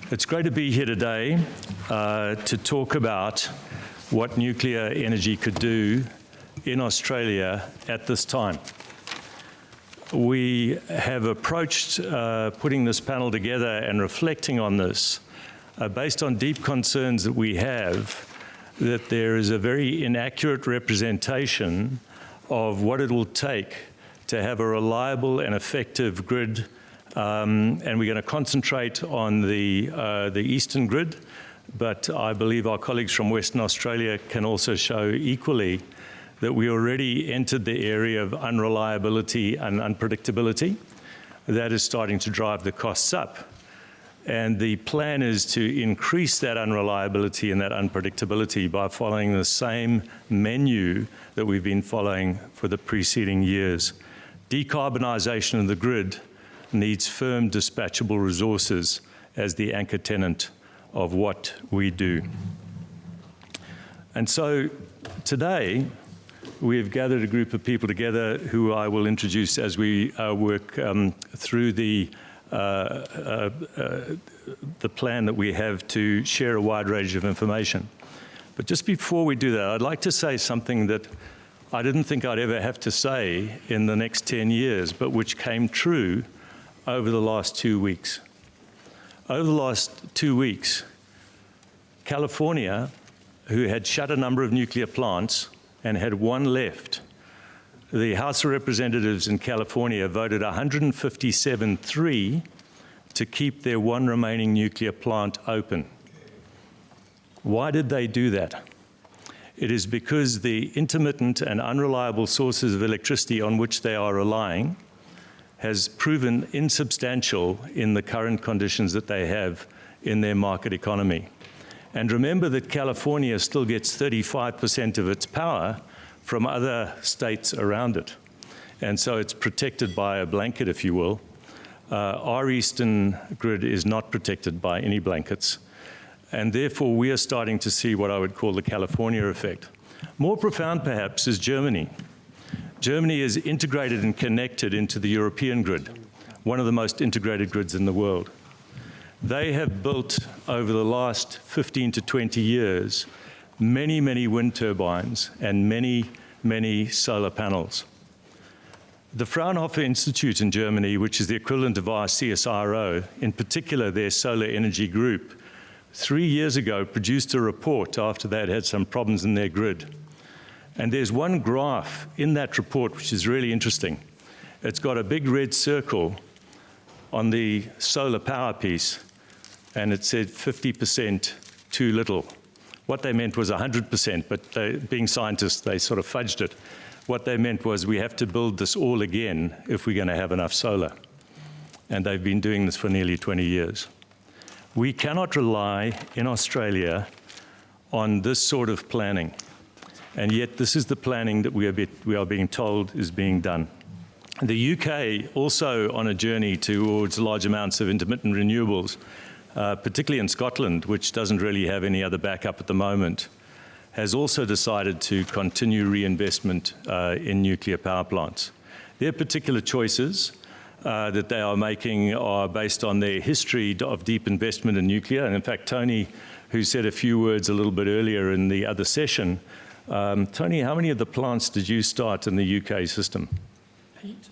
It's great to be here today to talk about what nuclear energy could do in Australia at this time. We have approached putting this panel together and reflecting on this based on deep concerns that we have that there is a very inaccurate representation of what it will take to have a reliable and effective grid, and we're going to concentrate on the eastern grid, but I believe our colleagues from Western Australia can also show equally that we already entered the area of unreliability and unpredictability. That is starting to drive the costs up. And the plan is to increase that unreliability and that unpredictability by following the same menu that we've been following for the preceding years. Decarbonisation of the grid needs firm dispatchable resources as the anchor tenant of what we do. And so today, we've gathered a group of people together who I will introduce as we work through the plan that we have to share a wide range of information. But just before we do that, I'd like to say something that I didn't think I'd ever have to say in the next 10 years, but which came true over the last 2 weeks. Over the last 2 weeks, California, who had shut a number of nuclear plants and had one left, the House of Representatives in California voted 157-3 to keep their one remaining nuclear plant open. Why did they do that? It is because the intermittent and unreliable sources of electricity on which they are relying has proven insubstantial in the current conditions that they have in their market economy. And remember that California still gets 35% of its power from other states around it. And so it's protected by a blanket, if you will. Our eastern grid is not protected by any blankets. And therefore, we are starting to see what I would call the California effect. More profound, perhaps, is Germany. Germany is integrated and connected into the European grid, one of the most integrated grids in the world. They have built, over the last 15 to 20 years, many, many wind turbines and many, many solar panels. The Fraunhofer Institute in Germany, which is the equivalent of our CSIRO, in particular their solar energy group, 3 years ago produced a report after they had had some problems in their grid. And there's one graph in that report which is really interesting. It's got a big red circle on the solar power piece, and it said 50% too little. What they meant was 100%, but being scientists, they sort of fudged it. What they meant was we have to build this all again if we're going to have enough solar. And they've been doing this for nearly 20 years. We cannot rely in Australia on this sort of planning. And yet this is the planning that we are being told is being done. The UK, also on a journey towards large amounts of intermittent renewables, particularly in Scotland, which doesn't really have any other backup at the moment, has also decided to continue reinvestment in nuclear power plants. Their particular choices that they are making are based on their history of deep investment in nuclear. And in fact, Tony, who said a few words a little bit earlier in the other session, Tony, how many of the plants did you start in the UK system? 8.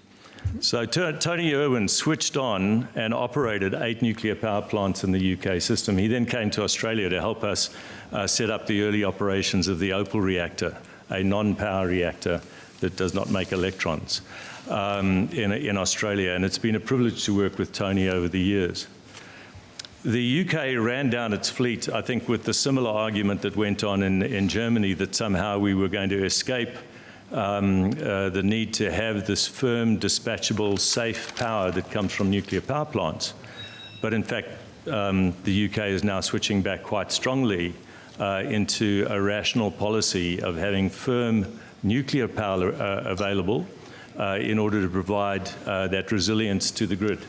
So Tony Irwin switched on and operated 8 nuclear power plants in the UK system. He then came to Australia to help us set up the early operations of the Opal reactor, a non-power reactor that does not make electrons in Australia. And it's been a privilege to work with Tony over the years. The UK ran down its fleet, I think, with the similar argument that went on in Germany, that somehow we were going to escape the need to have this firm, dispatchable, safe power that comes from nuclear power plants. But in fact, the UK is now switching back quite strongly into a rational policy of having firm nuclear power available in order to provide that resilience to the grid.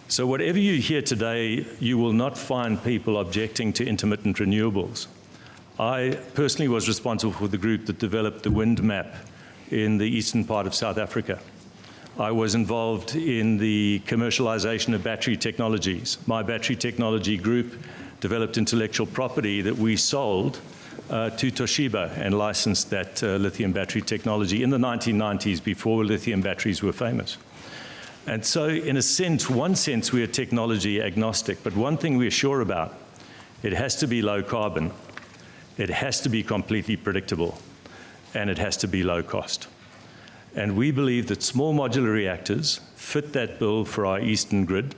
So whatever you hear today, you will not find people objecting to intermittent renewables. I personally was responsible for the group that developed the wind map in the eastern part of South Africa. I was involved in the commercialization of battery technologies. My battery technology group developed intellectual property that we sold to Toshiba and licensed that lithium battery technology in the 1990s, before lithium batteries were famous. And so in a sense, one sense, we are technology agnostic, but one thing we're sure about, it has to be low carbon, it has to be completely predictable, and it has to be low cost. And we believe that small modular reactors fit that bill for our eastern grid,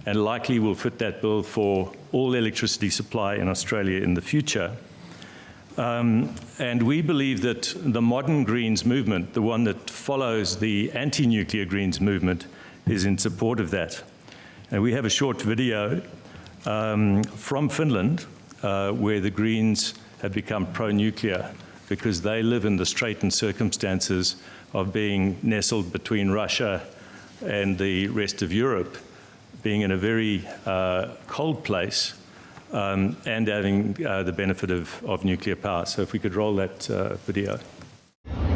and likely will fit that bill for all electricity supply in Australia in the future. And we believe that the modern Greens movement, the one that follows the anti-nuclear Greens movement, is in support of that. And we have a short video from Finland where the Greens have become pro-nuclear because they live in the straitened circumstances of being nestled between Russia and the rest of Europe, being in a very cold place, and having the benefit of nuclear power. So if we could roll that video.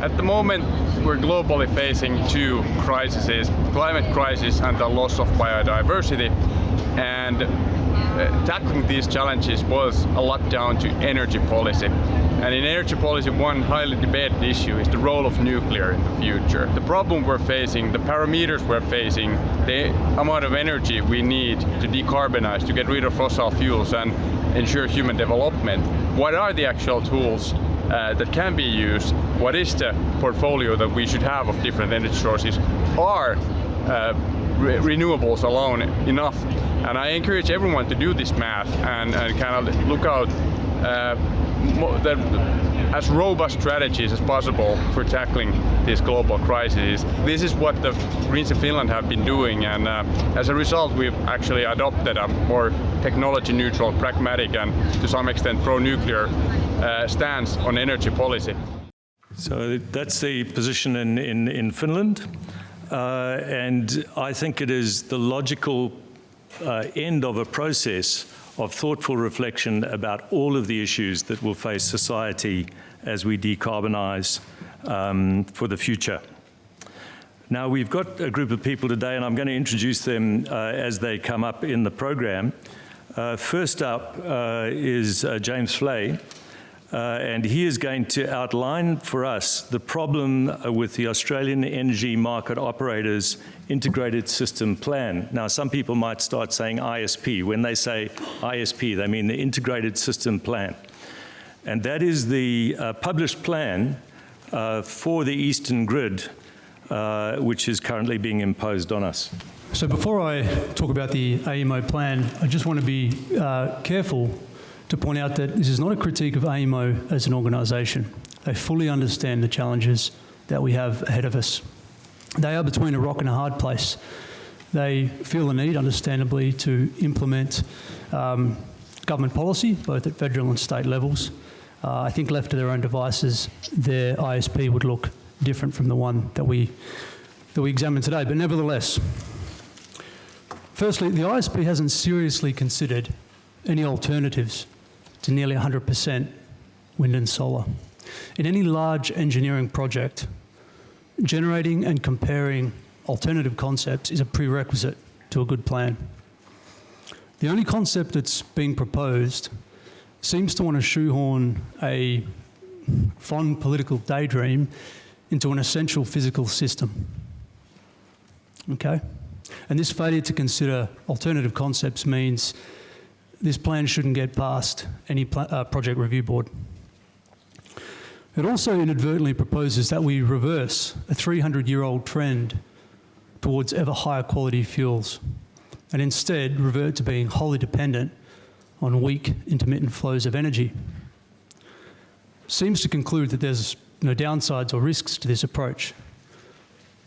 At the moment, we're globally facing two crises, climate crisis and the loss of biodiversity. And tackling these challenges boils a lot down to energy policy. And in energy policy, one highly debated issue is the role of nuclear in the future. The problem we're facing, the parameters we're facing, the amount of energy we need to decarbonize, to get rid of fossil fuels and ensure human development. What are the actual tools that can be used? What is the portfolio that we should have of different energy sources? Are renewables alone enough? And I encourage everyone to do this math and kind of look out as robust strategies as possible for tackling these global crises. This is what the Greens in Finland have been doing, and as a result we've actually adopted a more technology neutral, pragmatic and to some extent pro-nuclear stance on energy policy. So that's the position in Finland, and I think it is the logical end of a process of thoughtful reflection about all of the issues that will face society as we decarbonize for the future. Now, we've got a group of people today, and I'm going to introduce them as they come up in the program. First up is James Flay, and he is going to outline for us the problem with the Australian Energy Market Operators Integrated System Plan. Now, some people might start saying ISP. When they say ISP, they mean the Integrated System Plan. And that is the published plan for the Eastern Grid, which is currently being imposed on us. So before I talk about the AEMO plan, I just want to be careful to point out that this is not a critique of AEMO as an organisation. They fully understand the challenges that we have ahead of us. They are between a rock and a hard place. They feel the need, understandably, to implement government policy, both at federal and state levels. I think left to their own devices, their ISP would look different from the one that we examined today. But nevertheless, firstly, the ISP hasn't seriously considered any alternatives to nearly 100% wind and solar. In any large engineering project, generating and comparing alternative concepts is a prerequisite to a good plan. The only concept that's being proposed seems to want to shoehorn a fond political daydream into an essential physical system. Okay? And this failure to consider alternative concepts means this plan shouldn't get past any project review board. It also inadvertently proposes that we reverse a 300-year-old trend towards ever higher quality fuels and instead revert to being wholly dependent on weak, intermittent flows of energy. Seems to conclude that there's no downsides or risks to this approach.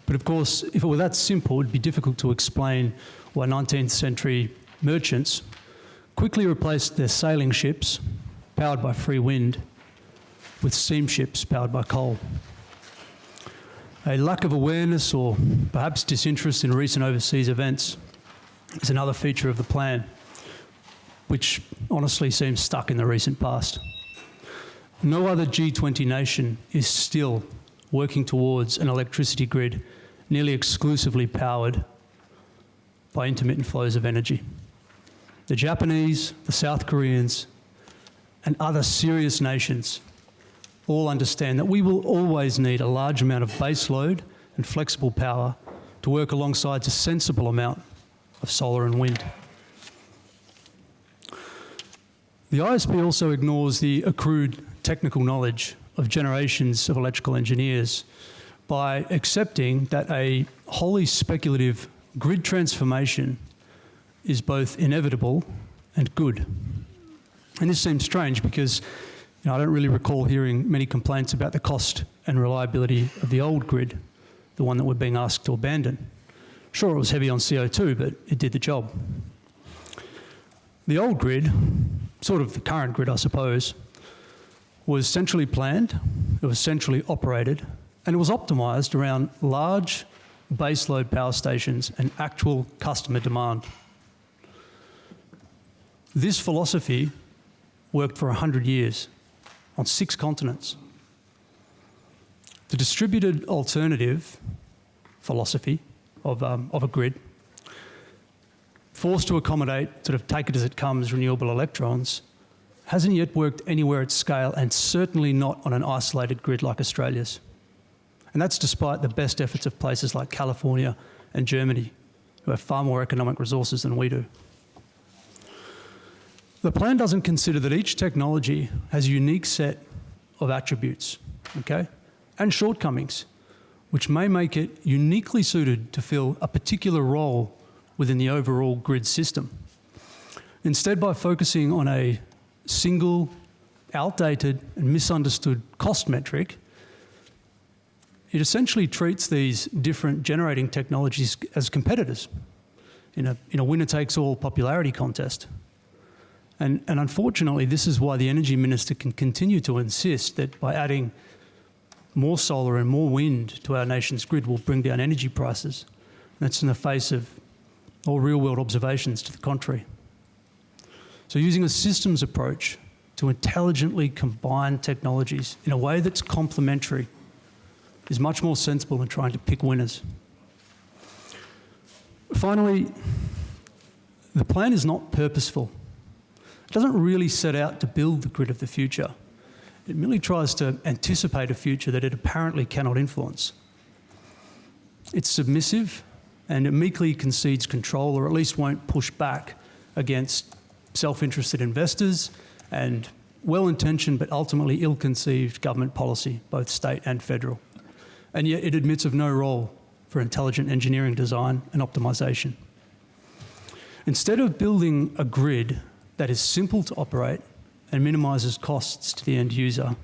But of course, if it were that simple, it'd be difficult to explain why 19th century merchants quickly replaced their sailing ships, powered by free wind, with steamships powered by coal. A lack of awareness or perhaps disinterest in recent overseas events is another feature of the plan, which honestly seems stuck in the recent past. No other G20 nation is still working towards an electricity grid nearly exclusively powered by intermittent flows of energy. The Japanese, the South Koreans, and other serious nations all understand that we will always need a large amount of base load and flexible power to work alongside a sensible amount of solar and wind. The ISP also ignores the accrued technical knowledge of generations of electrical engineers by accepting that a wholly speculative grid transformation is both inevitable and good. And this seems strange because I don't really recall hearing many complaints about the cost and reliability of the old grid, the one that we're being asked to abandon. Sure, it was heavy on CO2, but it did the job. The old grid, sort of the current grid, I suppose, was centrally planned, it was centrally operated, and it was optimised around large baseload power stations and actual customer demand. This philosophy worked for 100 years on 6 continents. The distributed alternative philosophy of a grid, forced to accommodate, sort of take it as it comes, renewable electrons, hasn't yet worked anywhere at scale, and certainly not on an isolated grid like Australia's. And that's despite the best efforts of places like California and Germany, who have far more economic resources than we do. The plan doesn't consider that each technology has a unique set of attributes, okay, and shortcomings, which may make it uniquely suited to fill a particular role within the overall grid system. Instead, by focusing on a single, outdated and misunderstood cost metric, it essentially treats these different generating technologies as competitors in a winner-takes-all popularity contest. And unfortunately, this is why the Energy Minister can continue to insist that by adding more solar and more wind to our nation's grid will bring down energy prices. That's in the face of all real-world observations to the contrary. So using a systems approach to intelligently combine technologies in a way that's complementary is much more sensible than trying to pick winners. Finally, the plan is not purposeful. It doesn't really set out to build the grid of the future. It merely tries to anticipate a future that it apparently cannot influence. It's submissive and it meekly concedes control, or at least won't push back against self-interested investors and well-intentioned but ultimately ill-conceived government policy, both state and federal. And yet it admits of no role for intelligent engineering design and optimisation. Instead of building a grid that is simple to operate and minimises costs to the end user,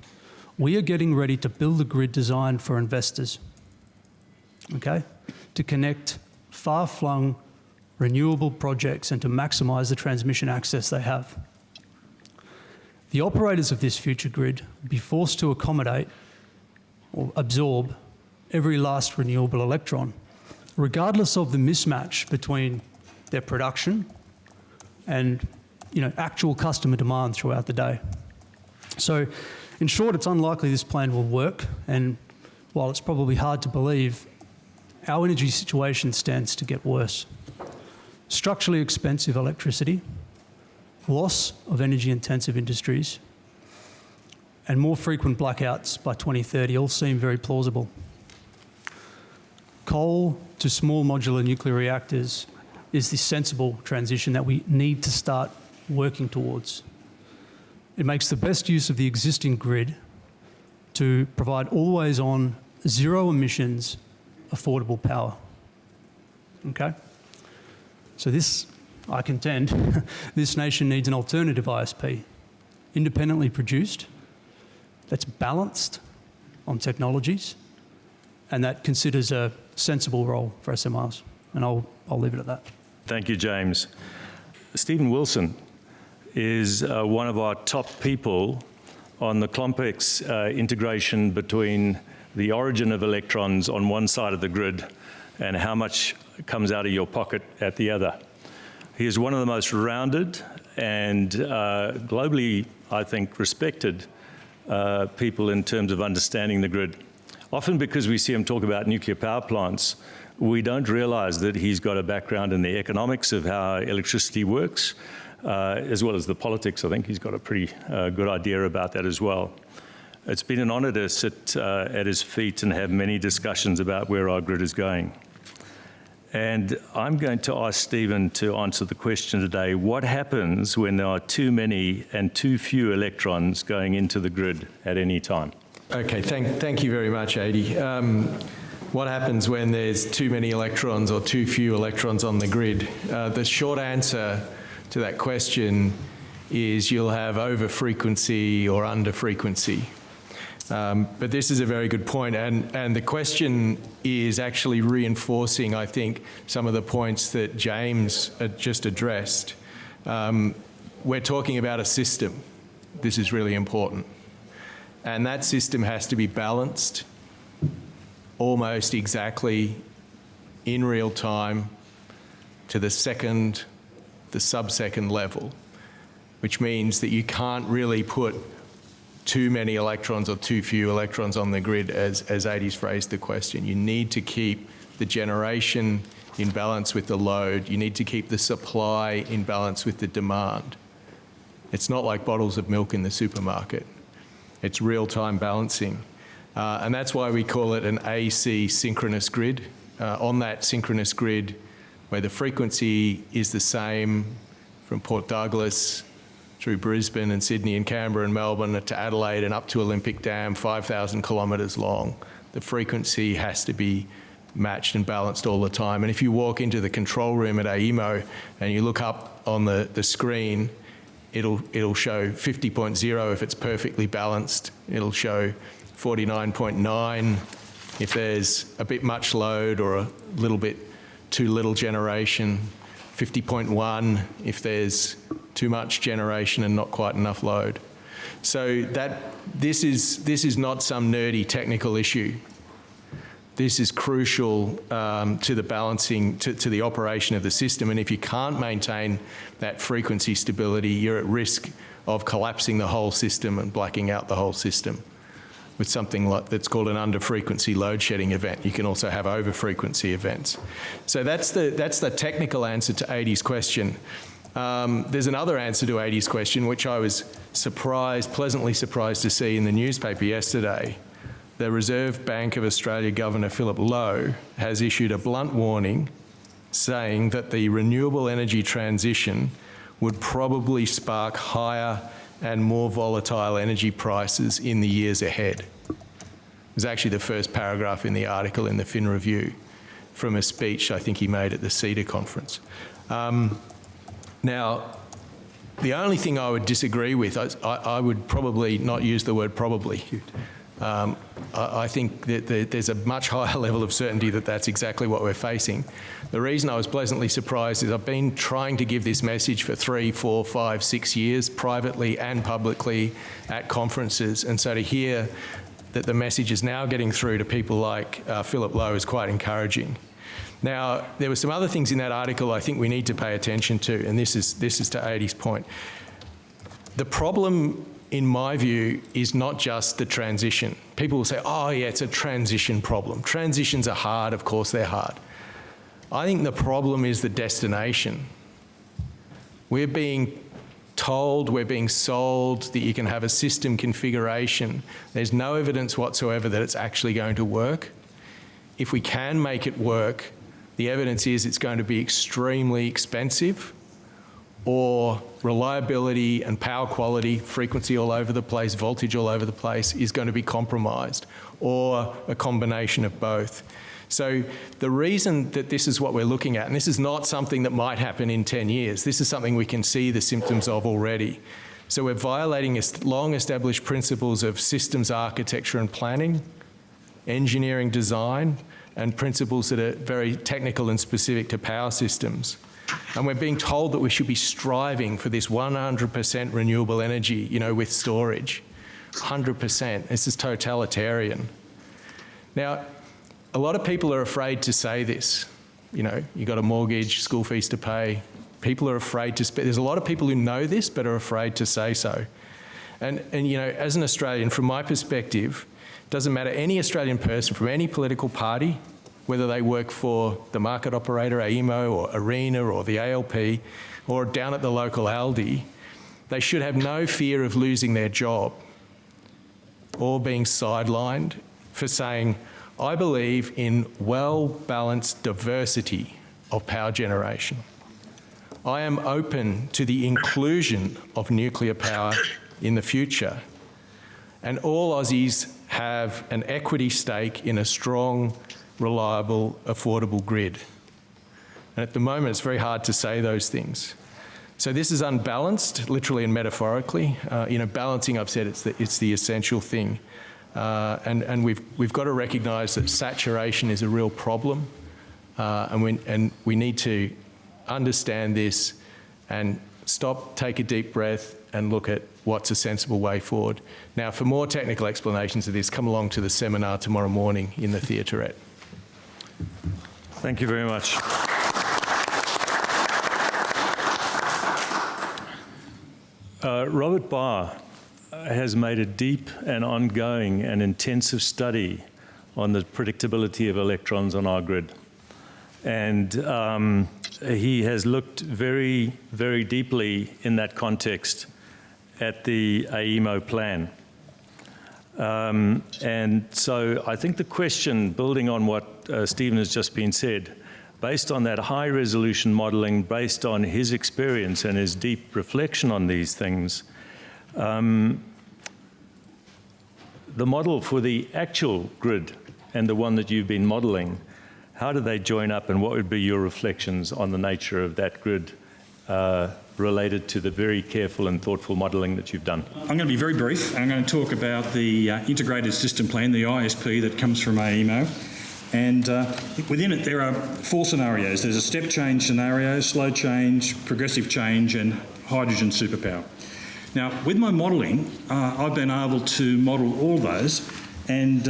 we are getting ready to build a grid designed for investors, okay? To connect far-flung renewable projects and to maximise the transmission access they have. The operators of this future grid will be forced to accommodate or absorb every last renewable electron, regardless of the mismatch between their production and actual customer demand throughout the day. So, in short, it's unlikely this plan will work, and while it's probably hard to believe, our energy situation stands to get worse. Structurally expensive electricity, loss of energy-intensive industries, and more frequent blackouts by 2030 all seem very plausible. Coal to small modular nuclear reactors is the sensible transition that we need to start working towards. It makes the best use of the existing grid to provide always-on, zero-emissions, affordable power. Okay? So this, I contend, this nation needs an alternative ISP, independently produced, that's balanced on technologies, and that considers a sensible role for SMRs. And I'll leave it at that. Thank you, James. Stephen Wilson is one of our top people on the complex integration between the origin of electrons on one side of the grid and how much comes out of your pocket at the other. He is one of the most rounded and globally, I think, respected people in terms of understanding the grid. Often because we see him talk about nuclear power plants, we don't realize that he's got a background in the economics of how electricity works, as well as the politics. I think he's got a pretty good idea about that as well. It's been an honor to sit at his feet and have many discussions about where our grid is going. And I'm going to ask Stephen to answer the question today: what happens when there are too many and too few electrons going into the grid at any time? Okay, thank you very much, Adi. What happens when there's too many electrons or too few electrons on the grid? The short answer to that question is you'll have over frequency or under frequency. But this is a very good point, and the question is actually reinforcing, I think, some of the points that James just addressed. We're talking about a system. This is really important. And that system has to be balanced almost exactly in real time to the second, the sub-second level, which means that you can't really put too many electrons or too few electrons on the grid, as Adi's phrased the question. You need to keep the generation in balance with the load. You need to keep the supply in balance with the demand. It's not like bottles of milk in the supermarket. It's real-time balancing. And that's why we call it an AC synchronous grid. On that synchronous grid, where the frequency is the same from Port Douglas through Brisbane and Sydney and Canberra and Melbourne to Adelaide and up to Olympic Dam, 5,000 kilometres long. The frequency has to be matched and balanced all the time. And if you walk into the control room at AEMO and you look up on the screen, it'll show 50.0 if it's perfectly balanced. It'll show 49.9 if there's a bit much load or a little bit too little generation. 50.1 if there's too much generation and not quite enough load. So this is not some nerdy technical issue. This is crucial to the balancing, to the operation of the system. And if you can't maintain that frequency stability, you're at risk of collapsing the whole system and blacking out the whole system with something that's called an under-frequency load shedding event. You can also have over-frequency events. So that's the technical answer to Adi's question. There's another answer to Adi's question, which I was pleasantly surprised to see in the newspaper yesterday. The Reserve Bank of Australia Governor Philip Lowe has issued a blunt warning saying that the renewable energy transition would probably spark higher and more volatile energy prices in the years ahead. It was actually the first paragraph in the article in the Fin Review from a speech I think he made at the CEDA conference. Now, the only thing I would disagree with, I would probably not use the word probably. I think that there's a much higher level of certainty that that's exactly what we're facing. The reason I was pleasantly surprised is I've been trying to give this message for 3, 4, 5, 6 years, privately and publicly at conferences, and so to hear that the message is now getting through to people like Philip Lowe is quite encouraging. Now, there were some other things in that article I think we need to pay attention to, and this is to Adi's point. The problem, in my view, is not just the transition. People will say, oh yeah, it's a transition problem. Transitions are hard, of course they're hard. I think the problem is the destination. We're being told, we're being sold that you can have a system configuration. There's no evidence whatsoever that it's actually going to work. If we can make it work, the evidence is it's going to be extremely expensive, or reliability and power quality, frequency all over the place, voltage all over the place, is going to be compromised, or a combination of both. So the reason that this is what we're looking at, and this is not something that might happen in 10 years, this is something we can see the symptoms of already. So we're violating long-established principles of systems architecture and planning, engineering design, and principles that are very technical and specific to power systems. And we're being told that we should be striving for this 100% renewable energy, with storage. 100%. This is totalitarian. Now, a lot of people are afraid to say this. You've got a mortgage, school fees to pay. People are afraid to speak. There's a lot of people who know this but are afraid to say so. And you know, as an Australian, from my perspective, doesn't matter, any Australian person from any political party, whether they work for the market operator, AEMO, or ARENA, or the ALP, or down at the local Aldi, they should have no fear of losing their job or being sidelined for saying, I believe in well-balanced diversity of power generation. I am open to the inclusion of nuclear power in the future. And all Aussies have an equity stake in a strong, reliable, affordable grid. And at the moment, it's very hard to say those things. So this is unbalanced, literally and metaphorically. You know, balancing, I've said, it's the essential thing. And we've got to recognise that saturation is a real problem, and we need to understand this and stop, take a deep breath, and look at what's a sensible way forward. Now, for more technical explanations of this, come along to the seminar tomorrow morning in the theaterette. Thank you very much. Robert Barr has made a deep and ongoing and intensive study on the predictability of electrons on our grid. And he has looked very, very deeply in that context at the AEMO plan. And so I think the question, building on what Stephen has just been said, based on that high resolution modelling, based on his experience and his deep reflection on these things, the model for the actual grid and the one that you've been modelling, how do they join up, and what would be your reflections on the nature of that grid related to the very careful and thoughtful modelling that you've done? I'm going to be very brief. I'm going to talk about the Integrated System Plan, the ISP, that comes from AEMO. And within it, there are 4 scenarios. There's a step change scenario, slow change, progressive change, and hydrogen superpower. Now, with my modelling, I've been able to model all those, and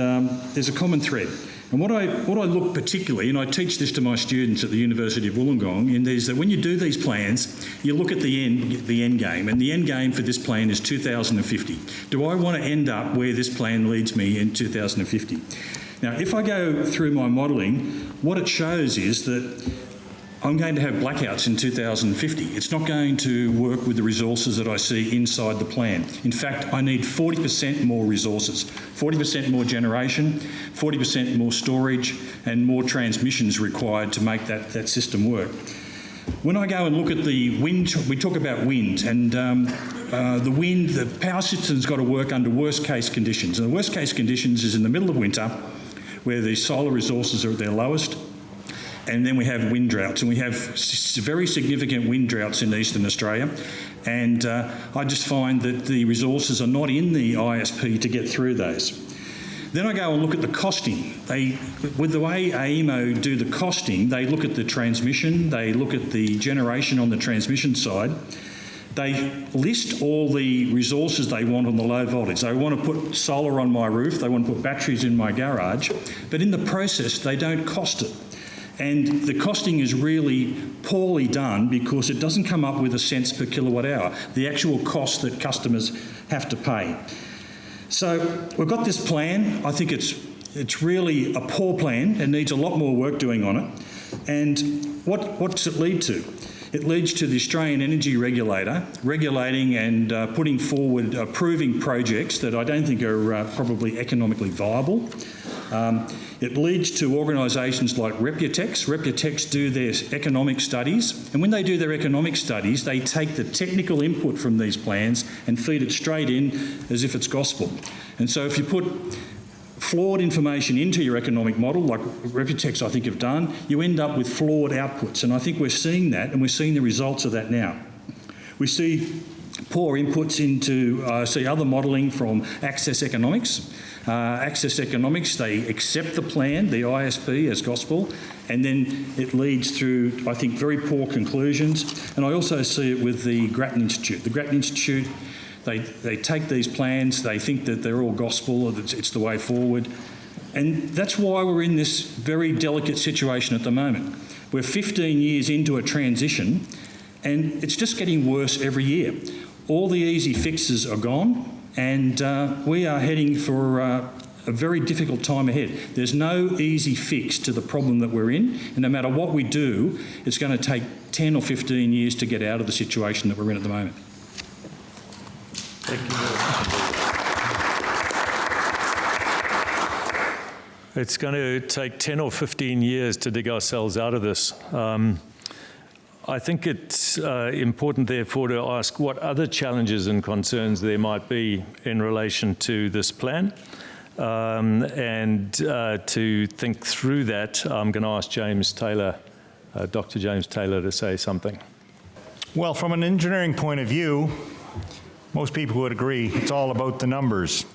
there's a common thread. And what I look particularly, and I teach this to my students at the University of Wollongong, is that when you do these plans, you look at the end game, and the end game for this plan is 2050. Do I want to end up where this plan leads me in 2050? Now, if I go through my modelling, what it shows is that I'm going to have blackouts in 2050. It's not going to work with the resources that I see inside the plan. In fact, I need 40% more resources, 40% more generation, 40% more storage, and more transmissions required to make that system work. When I go and look at the wind, we talk about wind, and the power system's got to work under worst case conditions. And the worst case conditions is in the middle of winter, where the solar resources are at their lowest, and then we have wind droughts, and we have very significant wind droughts in eastern Australia, and I just find that the resources are not in the ISP to get through those. Then I go and look at the costing. With the way AEMO do the costing, they look at the transmission, they look at the generation on the transmission side, they list all the resources they want on the low voltage. They want to put solar on my roof, they want to put batteries in my garage, but in the process they don't cost it. And the costing is really poorly done because it doesn't come up with a cents per kilowatt hour, the actual cost that customers have to pay. So we've got this plan. I think it's really a poor plan. It needs a lot more work doing on it. And what does it lead to? It leads to the Australian Energy Regulator regulating and putting forward approving projects that I don't think are probably economically viable. It leads to organisations like Reactor. Reactor do their economic studies, and when they do their economic studies, they take the technical input from these plans and feed it straight in as if it's gospel. And so if you put flawed information into your economic model, like Reactor I think have done, you end up with flawed outputs. And I think we're seeing that, and we're seeing the results of that now. We see poor inputs into, see other modelling from Access Economics. Access Economics, they accept the plan, the ISP, as gospel, and then it leads through, I think, very poor conclusions. And I also see it with the Grattan Institute. The Grattan Institute, they take these plans, they think that they're all gospel, that it's the way forward. And that's why we're in this very delicate situation at the moment. We're 15 years into a transition, and it's just getting worse every year. All the easy fixes are gone. and we are heading for a very difficult time ahead. There's no easy fix to the problem that we're in, and no matter what we do, it's going to take 10 or 15 years to get out of the situation that we're in at the moment. Thank you. It's going to take 10 or 15 years to dig ourselves out of this. I think it's important, therefore, to ask what other challenges and concerns there might be in relation to this plan. And to think through that, I'm going to ask James Taylor, Dr. James Taylor, to say something. Well, from an engineering point of view, most people would agree it's all about the numbers.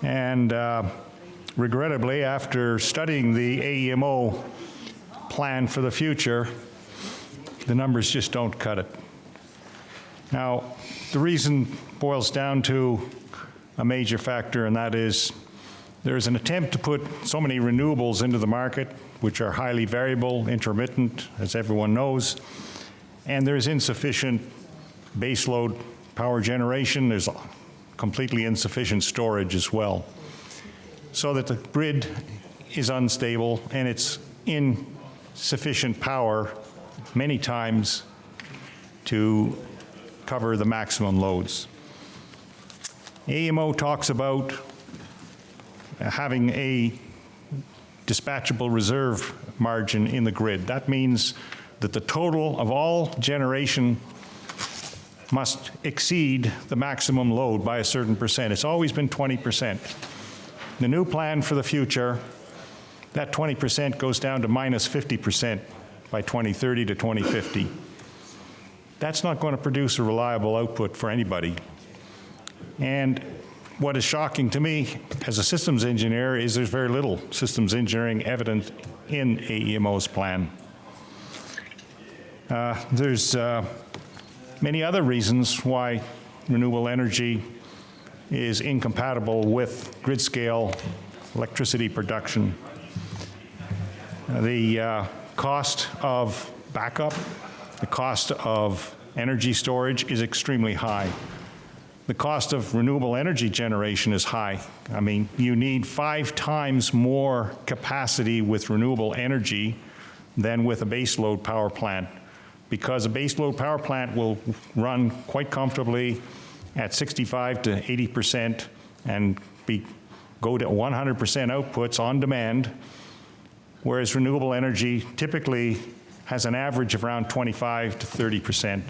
And regrettably, after studying the AEMO plan for the future, the numbers just don't cut it. Now, the reason boils down to a major factor, and that is there's an attempt to put so many renewables into the market, which are highly variable, intermittent, as everyone knows, and there's insufficient baseload power generation. There's completely insufficient storage as well. So that the grid is unstable and it's insufficient power many times to cover the maximum loads. AEMO talks about having a dispatchable reserve margin in the grid. That means that the total of all generation must exceed the maximum load by a certain percent. It's always been 20%. The new plan for the future, that 20% goes down to minus 50% by 2030 to 2050. That's not going to produce a reliable output for anybody. And what is shocking to me as a systems engineer is there's very little systems engineering evident in AEMO's plan. There's many other reasons why renewable energy is incompatible with grid-scale electricity production. The cost of backup, the cost of energy storage is extremely high. The cost of renewable energy generation is high. I mean, you need 5 times more capacity with renewable energy than with a baseload power plant, because a baseload power plant will run quite comfortably at 65 to 80% and go to 100% outputs on demand, whereas renewable energy typically has an average of around 25 to 30%.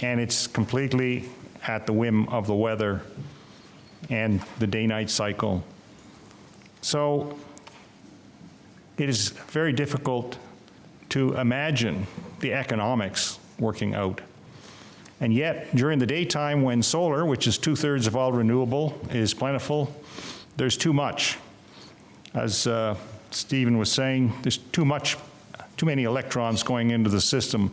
And it's completely at the whim of the weather and the day-night cycle. So it is very difficult to imagine the economics working out. And yet, during the daytime when solar, which is 2/3 of all renewable, is plentiful, there's too much. As Stephen was saying, there's too many electrons going into the system,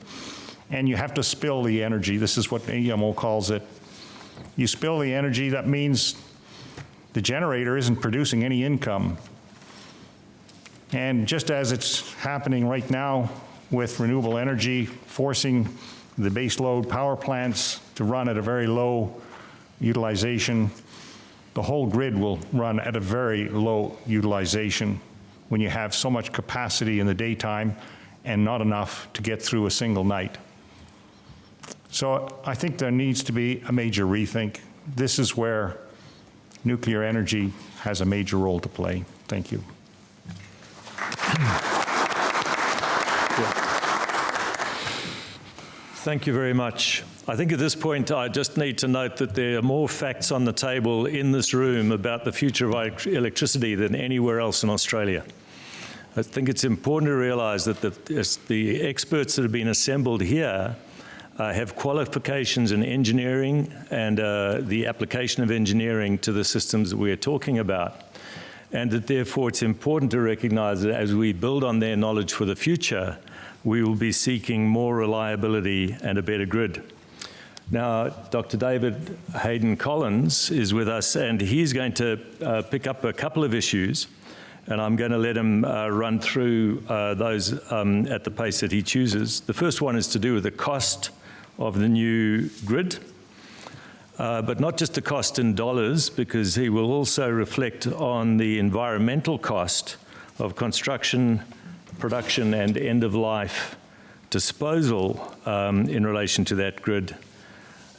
and you have to spill the energy. This is what AEMO calls it. You spill the energy, that means the generator isn't producing any income. And just as it's happening right now with renewable energy, forcing the baseload power plants to run at a very low utilization, the whole grid will run at a very low utilization when you have so much capacity in the daytime and not enough to get through a single night. So I think there needs to be a major rethink. This is where nuclear energy has a major role to play. Thank you. Thank you very much. I think at this point I just need to note that there are more facts on the table in this room about the future of electricity than anywhere else in Australia. I think it's important to realise that the experts that have been assembled here have qualifications in engineering and the application of engineering to the systems that we are talking about. And that therefore it's important to recognise that as we build on their knowledge for the future, we will be seeking more reliability and a better grid. Now, Dr. David Hayden-Collins is with us, and he's going to pick up a couple of issues, and I'm going to let him run through those at the pace that he chooses. The first one is to do with the cost of the new grid. but not just the cost in dollars, because he will also reflect on the environmental cost of construction, production, and end-of-life disposal in relation to that grid.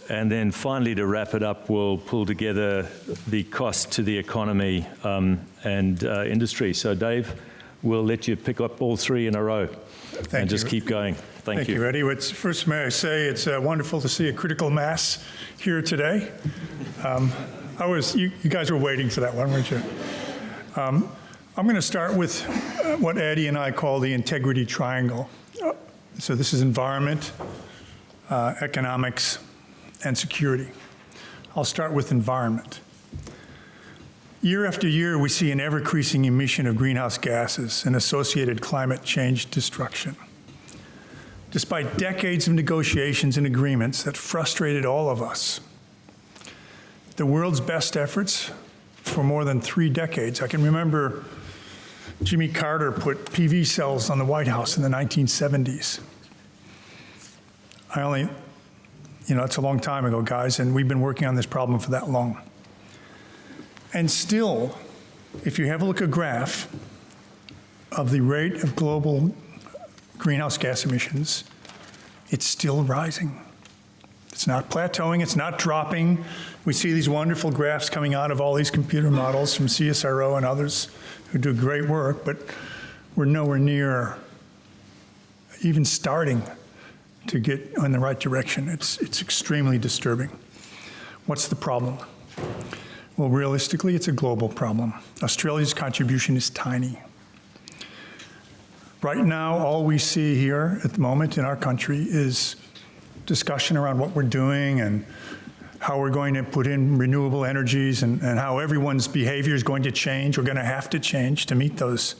And then finally, to wrap it up, we'll pull together the cost to the economy and industry. So Dave, we'll let you pick up all three in a row and just keep going. Thank you. Thank you, Eddie. First, may I say it's wonderful to see a critical mass here today. You guys were waiting for that one, weren't you? I'm going to start with what Eddie and I call the integrity triangle. So this is environment, economics, and security. I'll start with environment. Year after year, we see an ever-increasing emission of greenhouse gases and associated climate change destruction. Despite decades of negotiations and agreements that frustrated all of us, the world's best efforts for more than 3 decades. I can remember Jimmy Carter put PV cells on the White House in the 1970s. It's a long time ago, guys, and we've been working on this problem for that long. And still, if you have a look at a graph of the rate of global greenhouse gas emissions, it's still rising. It's not plateauing, it's not dropping. We see these wonderful graphs coming out of all these computer models from CSIRO and others who do great work, but we're nowhere near even starting to get in the right direction. It's extremely disturbing. What's the problem? Well, realistically, it's a global problem. Australia's contribution is tiny. Right now, all we see here at the moment in our country is discussion around what we're doing and how we're going to put in renewable energies and how everyone's behavior is going to change. We're going to have to change to meet those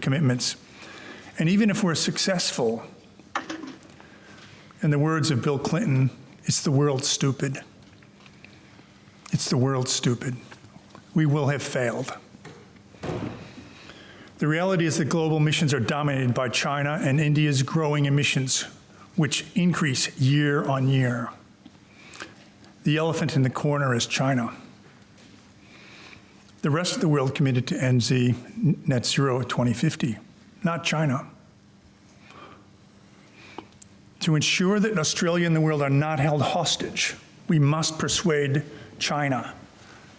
commitments. And even if we're successful, in the words of Bill Clinton, it's the world stupid. It's the world stupid. We will have failed. The reality is that global emissions are dominated by China and India's growing emissions, which increase year on year. The elephant in the corner is China. The rest of the world committed to NZ, net zero 2050, not China. To ensure that Australia and the world are not held hostage, we must persuade China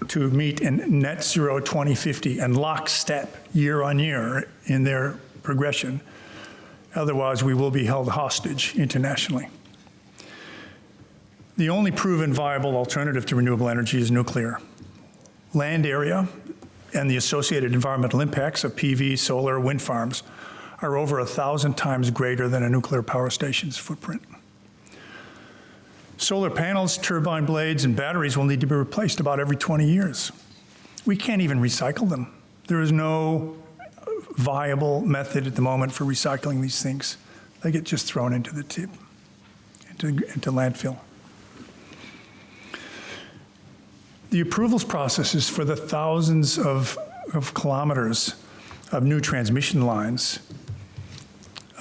to meet in net zero 2050 and lockstep year on year in their progression. Otherwise, we will be held hostage internationally. The only proven viable alternative to renewable energy is nuclear. Land area and the associated environmental impacts of PV, solar, wind farms are over 1,000 times greater than a nuclear power station's footprint. Solar panels, turbine blades, and batteries will need to be replaced about every 20 years. We can't even recycle them. There is no viable method at the moment for recycling these things. They get just thrown into the tip, into landfill. The approvals processes for the thousands of kilometers of new transmission lines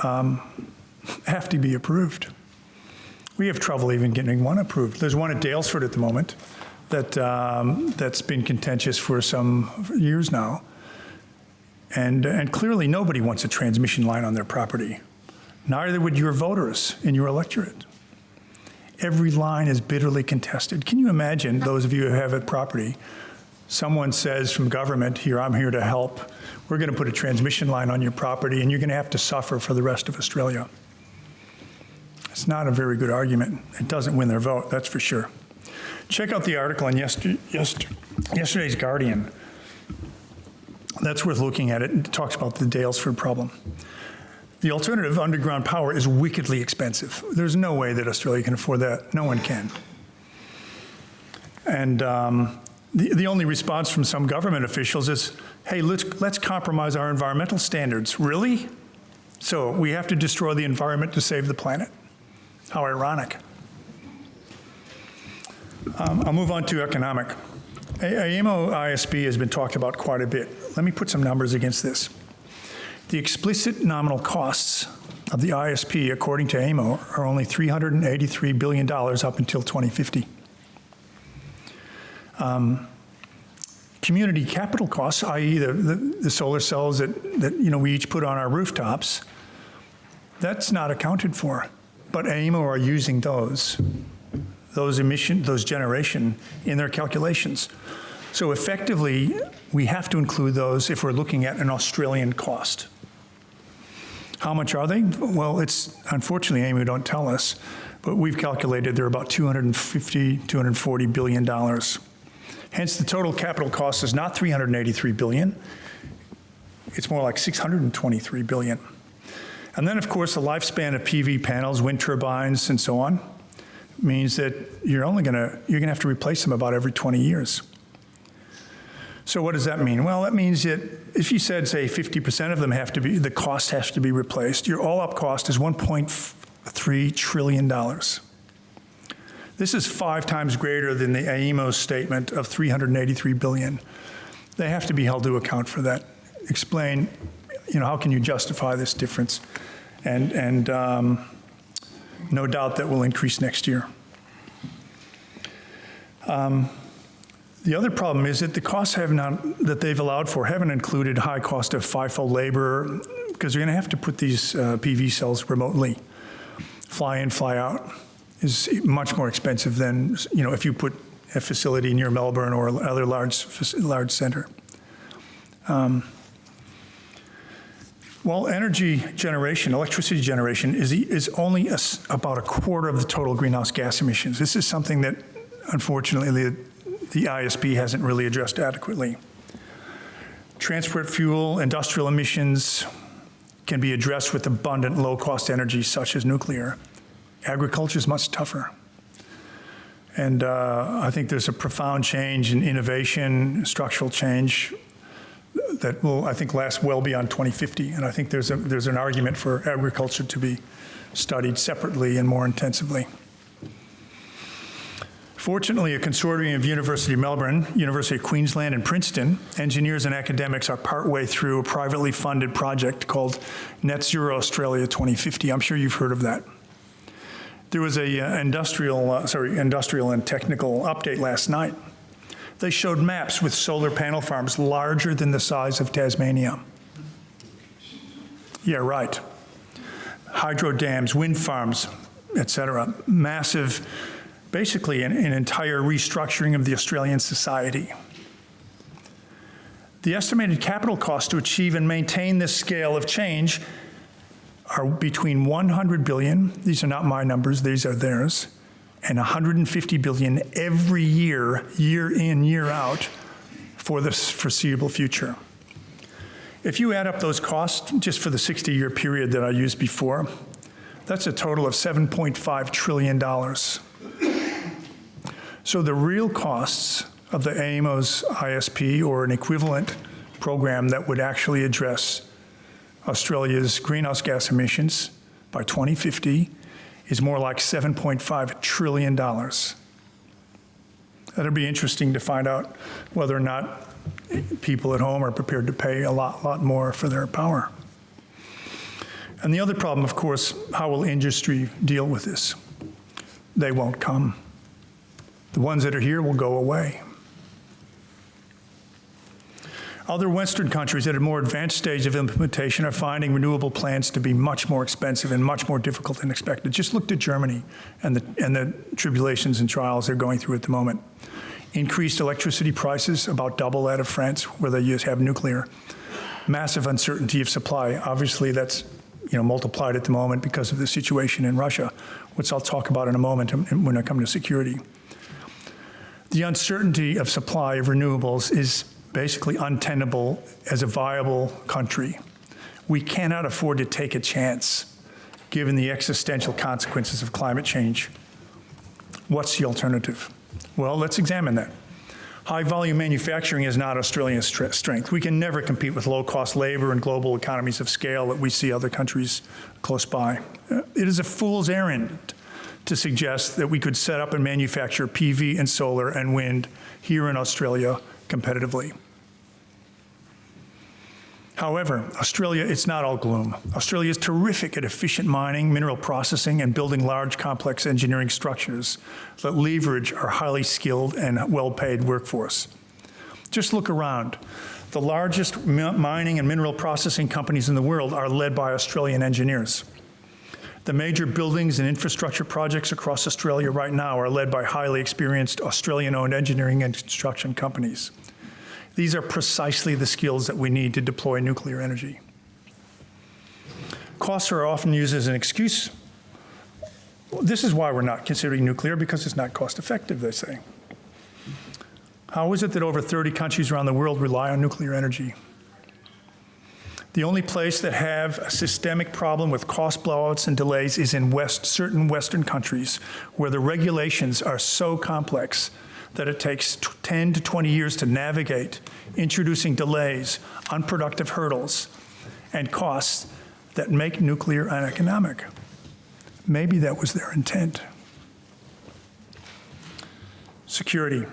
have to be approved. We have trouble even getting one approved. There's one at Daylesford at the moment that's been contentious for some years now. And clearly nobody wants a transmission line on their property. Neither would your voters in your electorate. Every line is bitterly contested. Can you imagine, those of you who have a property, someone says from government, here, I'm here to help. We're going to put a transmission line on your property and you're going to have to suffer for the rest of Australia. It's not a very good argument. It doesn't win their vote, that's for sure. Check out the article in yesterday's Guardian. That's worth looking at. It talks about the Daylesford problem. The alternative, underground power, is wickedly expensive. There's no way that Australia can afford that. No one can. And the only response from some government officials is, hey, let's compromise our environmental standards. Really? So we have to destroy the environment to save the planet? How ironic. I'll move on to economic. AEMO ISP has been talked about quite a bit. Let me put some numbers against this. The explicit nominal costs of the ISP, according to AEMO, are only $383 billion up until 2050. Community capital costs, i.e. the solar cells that we each put on our rooftops, that's not accounted for. But AEMO are using those generation in their calculations. So effectively, we have to include those if we're looking at an Australian cost. How much are they? Well, unfortunately, AEMO don't tell us, but we've calculated they're about $240 billion. Hence, the total capital cost is not $383 billion. It's more like $623 billion. And then, of course, the lifespan of PV panels, wind turbines, and so on, means that you're gonna have to replace them about every 20 years. So what does that mean? Well, that means that if you said, say, 50% of them the cost has to be replaced, your all-up cost is $1.3 trillion. This is 5 times greater than the AEMO statement of $383 billion. They have to be held to account for that. Explain, how can you justify this difference? And no doubt that will increase next year. The other problem is that the costs that they've allowed for haven't included high cost of FIFO labor, because you're going to have to put these PV cells remotely. Fly in, fly out is much more expensive than if you put a facility near Melbourne or other large center. Well, energy generation, electricity generation, is only about a quarter of the total greenhouse gas emissions. This is something that, unfortunately, the ISP hasn't really addressed adequately. Transport fuel, industrial emissions can be addressed with abundant low-cost energy such as nuclear. Agriculture is much tougher. And I think there's a profound change in innovation, structural change that will, I think, last well beyond 2050. And I think there's an argument for agriculture to be studied separately and more intensively. Fortunately, a consortium of University of Melbourne, University of Queensland, and Princeton, engineers and academics are partway through a privately funded project called Net Zero Australia 2050. I'm sure you've heard of that. There was a industrial and technical update last night. They showed maps with solar panel farms larger than the size of Tasmania. Yeah, right. Hydro dams, wind farms, et cetera. Massive, basically an entire restructuring of the Australian society. The estimated capital cost to achieve and maintain this scale of change are between 100 billion, these are not my numbers, these are theirs, and 150 billion every year, year in, year out, for the foreseeable future. If you add up those costs just for the 60-year period that I used before, that's a total of $7.5 trillion. So the real costs of the AEMO's ISP, or an equivalent program that would actually address Australia's greenhouse gas emissions by 2050, is more like $7.5 trillion. That'll be interesting to find out whether or not people at home are prepared to pay a lot more for their power. And the other problem, of course, how will industry deal with this? They won't come. The ones that are here will go away. Other Western countries at a more advanced stage of implementation are finding renewable plants to be much more expensive and much more difficult than expected. Just look to Germany and the tribulations and trials they're going through at the moment. Increased electricity prices, about double that of France, where they have nuclear. Massive uncertainty of supply. Obviously, that's multiplied at the moment because of the situation in Russia, which I'll talk about in a moment when I come to security. The uncertainty of supply of renewables is basically untenable as a viable country. We cannot afford to take a chance, given the existential consequences of climate change. What's the alternative? Well, let's examine that. High-volume manufacturing is not Australia's strength. We can never compete with low-cost labor and global economies of scale that we see other countries close by. It is a fool's errand to suggest that we could set up and manufacture PV and solar and wind here in Australia competitively. However, Australia, it's not all gloom. Australia is terrific at efficient mining, mineral processing, and building large, complex engineering structures that leverage our highly skilled and well-paid workforce. Just look around. The largest mining and mineral processing companies in the world are led by Australian engineers. The major buildings and infrastructure projects across Australia right now are led by highly experienced Australian-owned engineering and construction companies. These are precisely the skills that we need to deploy nuclear energy. Costs are often used as an excuse. This is why we're not considering nuclear, because it's not cost effective, they say. How is it that over 30 countries around the world rely on nuclear energy? The only place that have a systemic problem with cost blowouts and delays is in certain Western countries, where the regulations are so complex that it takes 10 to 20 years to navigate, introducing delays, unproductive hurdles, and costs that make nuclear uneconomic. Maybe that was their intent. Security.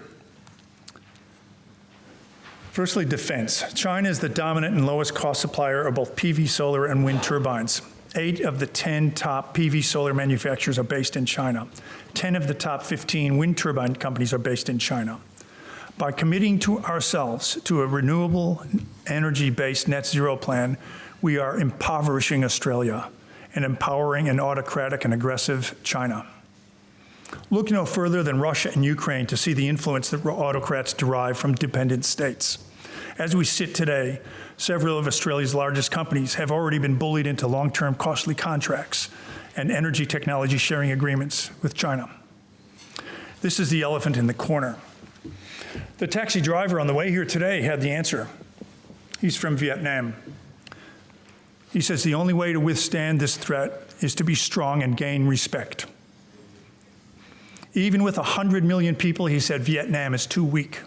Firstly, defense. China is the dominant and lowest cost supplier of both PV solar and wind turbines. 8 of the 10 top PV solar manufacturers are based in China. 10 of the top 15 wind turbine companies are based in China. By committing to ourselves to a renewable energy-based net zero plan, we are impoverishing Australia and empowering an autocratic and aggressive China. Look no further than Russia and Ukraine to see the influence that autocrats derive from dependent states. As we sit today, several of Australia's largest companies have already been bullied into long-term costly contracts and energy technology sharing agreements with China. This is the elephant in the corner. The taxi driver on the way here today had the answer. He's from Vietnam. He says the only way to withstand this threat is to be strong and gain respect. Even with 100 million people, he said Vietnam is too weak.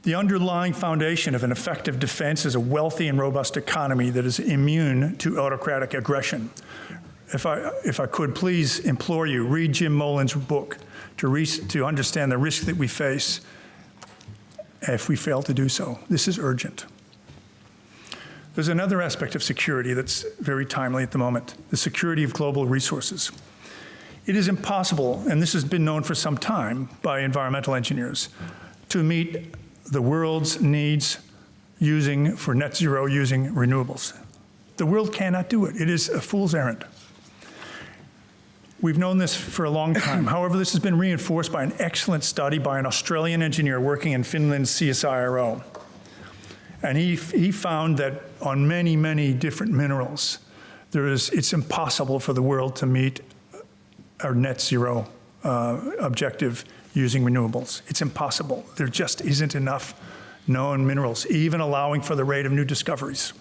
The underlying foundation of an effective defense is a wealthy and robust economy that is immune to autocratic aggression. If I could please implore you, read Jim Molin's book to understand the risk that we face if we fail to do so. This is urgent. There's another aspect of security that's very timely at the moment, the security of global resources. It is impossible, and this has been known for some time by environmental engineers, to meet the world's needs for net zero using renewables. The world cannot do it. It is a fool's errand. We've known this for a long time. However, this has been reinforced by an excellent study by an Australian engineer working in Finland's CSIRO. And he found that on many, many different minerals, it's impossible for the world to meet our net zero objective using renewables. It's impossible. There just isn't enough known minerals, even allowing for the rate of new discoveries.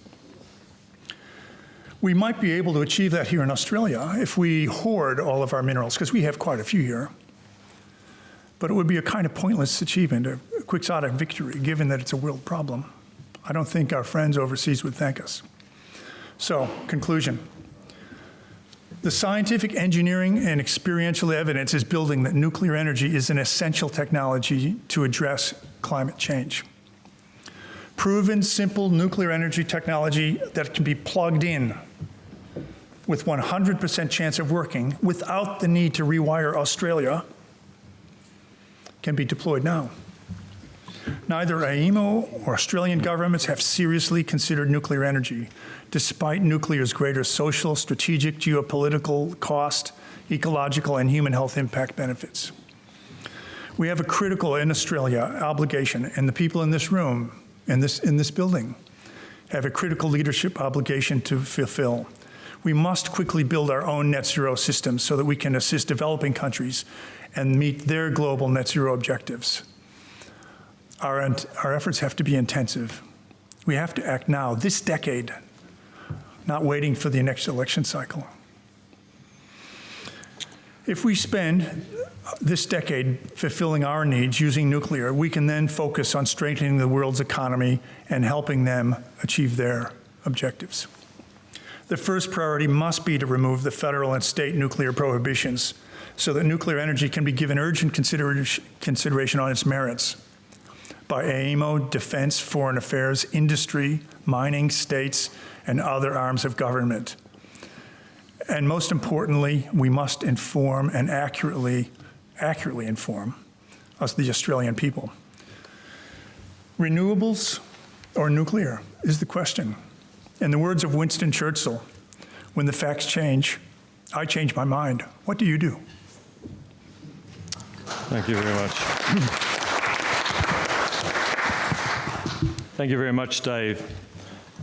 We might be able to achieve that here in Australia if we hoard all of our minerals, because we have quite a few here. But it would be a kind of pointless achievement, a quixotic victory, given that it's a world problem. I don't think our friends overseas would thank us. So, conclusion. The scientific, engineering, and experiential evidence is building that nuclear energy is an essential technology to address climate change. Proven, simple nuclear energy technology that can be plugged in with 100% chance of working without the need to rewire Australia can be deployed now. Neither AEMO or Australian governments have seriously considered nuclear energy, despite nuclear's greater social, strategic, geopolitical cost, ecological, and human health impact benefits. We have a critical, in Australia, obligation, and the people in this room, in this building, have a critical leadership obligation to fulfill. We must quickly build our own net zero systems so that we can assist developing countries and meet their global net zero objectives. Our efforts have to be intensive. We have to act now, this decade, not waiting for the next election cycle. If we spend this decade fulfilling our needs using nuclear, we can then focus on strengthening the world's economy and helping them achieve their objectives. The first priority must be to remove the federal and state nuclear prohibitions so that nuclear energy can be given urgent consideration on its merits. by AEMO, Defense, Foreign Affairs, Industry, Mining, States, and other arms of government. And most importantly, we must inform and accurately inform us, the Australian people. Renewables or nuclear is the question. In the words of Winston Churchill, when the facts change, I change my mind. What do you do? Thank you very much. Thank you very much, Dave.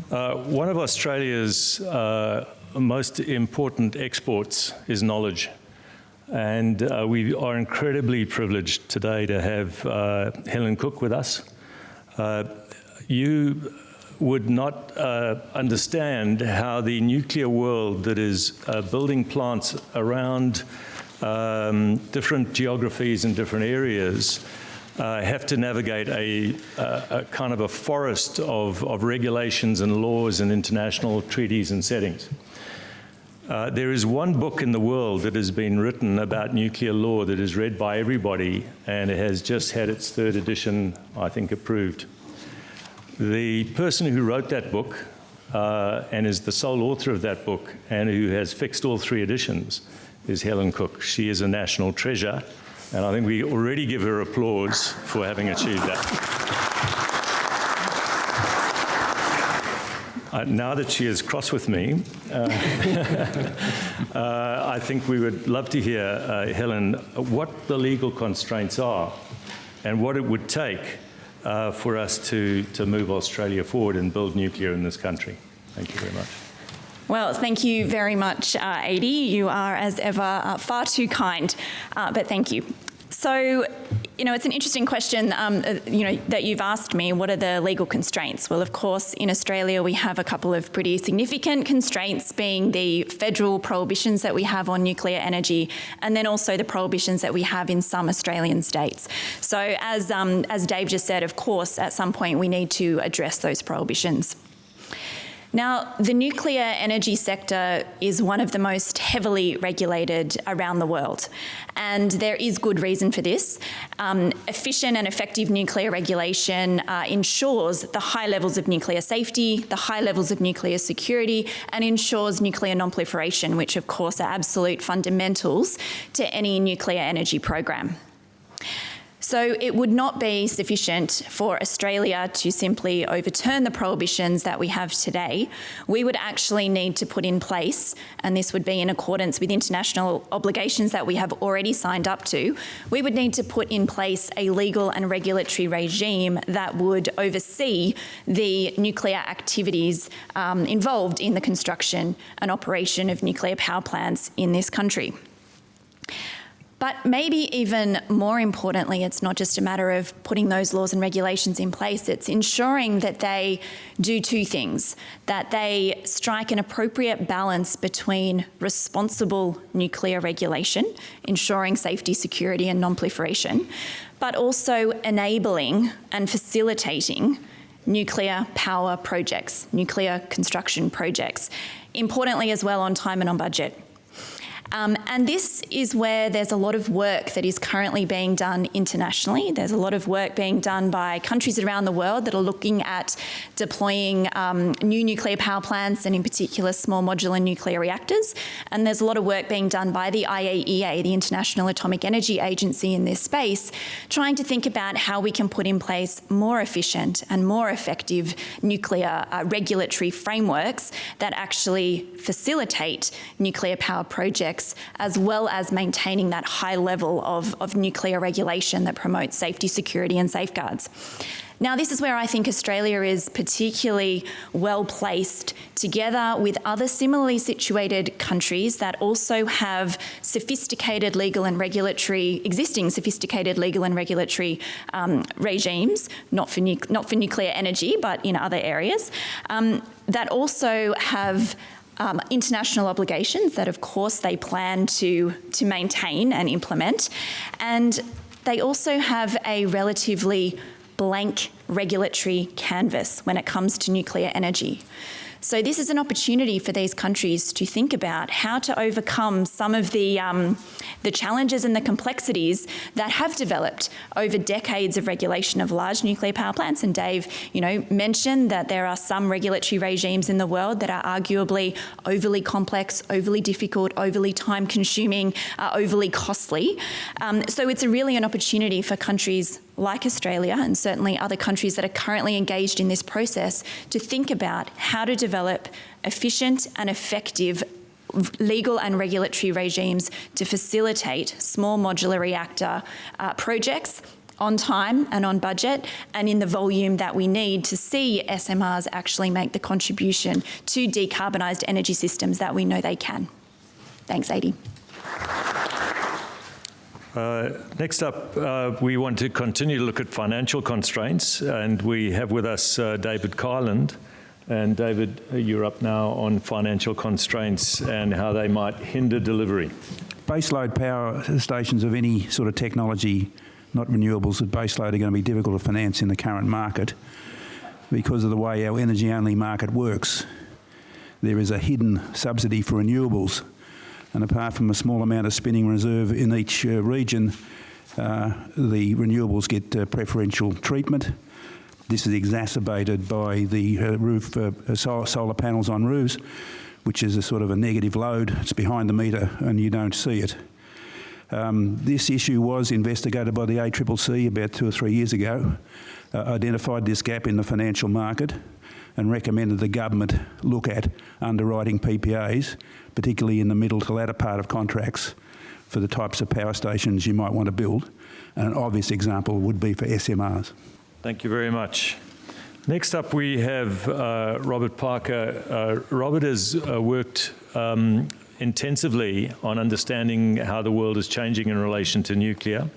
One of Australia's most important exports is knowledge. And we are incredibly privileged today to have Helen Cook with us. You would not understand how the nuclear world that is building plants around different geographies and different areas have to navigate a kind of a forest of regulations and laws and international treaties and settings. There is one book in the world that has been written about nuclear law that is read by everybody, and it has just had its 3rd edition, I think, approved. The person who wrote that book and is the sole author of that book and who has fixed all 3 editions is Helen Cook. She is a national treasure, and I think we already give her applause for having achieved that. Now that she is cross with me, I think we would love to hear, Helen, what the legal constraints are and what it would take for us to move Australia forward and build nuclear in this country. Thank you very much. Well, thank you very much, Adi. You are, as ever, far too kind, but thank you. So, it's an interesting question, that you've asked me, what are the legal constraints? Well, of course, in Australia, we have a couple of pretty significant constraints, being the federal prohibitions that we have on nuclear energy, and then also the prohibitions that we have in some Australian states. So, as Dave just said, of course, at some point we need to address those prohibitions. Now, the nuclear energy sector is one of the most heavily regulated around the world, and there is good reason for this. Efficient and effective nuclear regulation ensures the high levels of nuclear safety, the high levels of nuclear security, and ensures nuclear non-proliferation, which of course are absolute fundamentals to any nuclear energy program. So it would not be sufficient for Australia to simply overturn the prohibitions that we have today. We would actually need to put in place, and this would be in accordance with international obligations that we have already signed up to, we would need to put in place a legal and regulatory regime that would oversee the nuclear activities involved in the construction and operation of nuclear power plants in this country. But maybe even more importantly, it's not just a matter of putting those laws and regulations in place, it's ensuring that they do 2 things, that they strike an appropriate balance between responsible nuclear regulation, ensuring safety, security and non-proliferation, but also enabling and facilitating nuclear power projects, nuclear construction projects, importantly as well on time and on budget. And this is where there's a lot of work that is currently being done internationally. There's a lot of work being done by countries around the world that are looking at deploying new nuclear power plants, and in particular small modular nuclear reactors. And there's a lot of work being done by the IAEA, the International Atomic Energy Agency, in this space, trying to think about how we can put in place more efficient and more effective nuclear regulatory frameworks that actually facilitate nuclear power projects, as well as maintaining that high level of nuclear regulation that promotes safety, security and safeguards. Now, this is where I think Australia is particularly well placed, together with other similarly situated countries that also have existing sophisticated legal and regulatory regimes, not for nuclear energy, but in other areas, that also have international obligations that, of course, they plan to maintain and implement. And they also have a relatively blank regulatory canvas when it comes to nuclear energy. So this is an opportunity for these countries to think about how to overcome some of the challenges and the complexities that have developed over decades of regulation of large nuclear power plants. And Dave, mentioned that there are some regulatory regimes in the world that are arguably overly complex, overly difficult, overly time-consuming, overly costly. So it's really an opportunity for countries like Australia and certainly other countries that are currently engaged in this process to think about how to develop efficient and effective legal and regulatory regimes to facilitate small modular reactor projects on time and on budget and in the volume that we need to see SMRs actually make the contribution to decarbonised energy systems that we know they can. Thanks, Adi. Next up, we want to continue to look at financial constraints, and we have with us David Kyland. And David, you're up now on financial constraints and how they might hinder delivery. Baseload power stations of any sort of technology, not renewables, but baseload are going to be difficult to finance in the current market because of the way our energy-only market works. There is a hidden subsidy for renewables. And apart from a small amount of spinning reserve in each region, the renewables get preferential treatment. This is exacerbated by the solar panels on roofs, which is a sort of a negative load. It's behind the meter and you don't see it. This issue was investigated by the ACCC about 2 or 3 years ago, identified this gap in the financial market and recommended the government look at underwriting PPAs, particularly in the middle to latter part of contracts for the types of power stations you might want to build. And an obvious example would be for SMRs. Thank you very much. Next up, we have Robert Parker. Robert has worked intensively on understanding how the world is changing in relation to nuclear.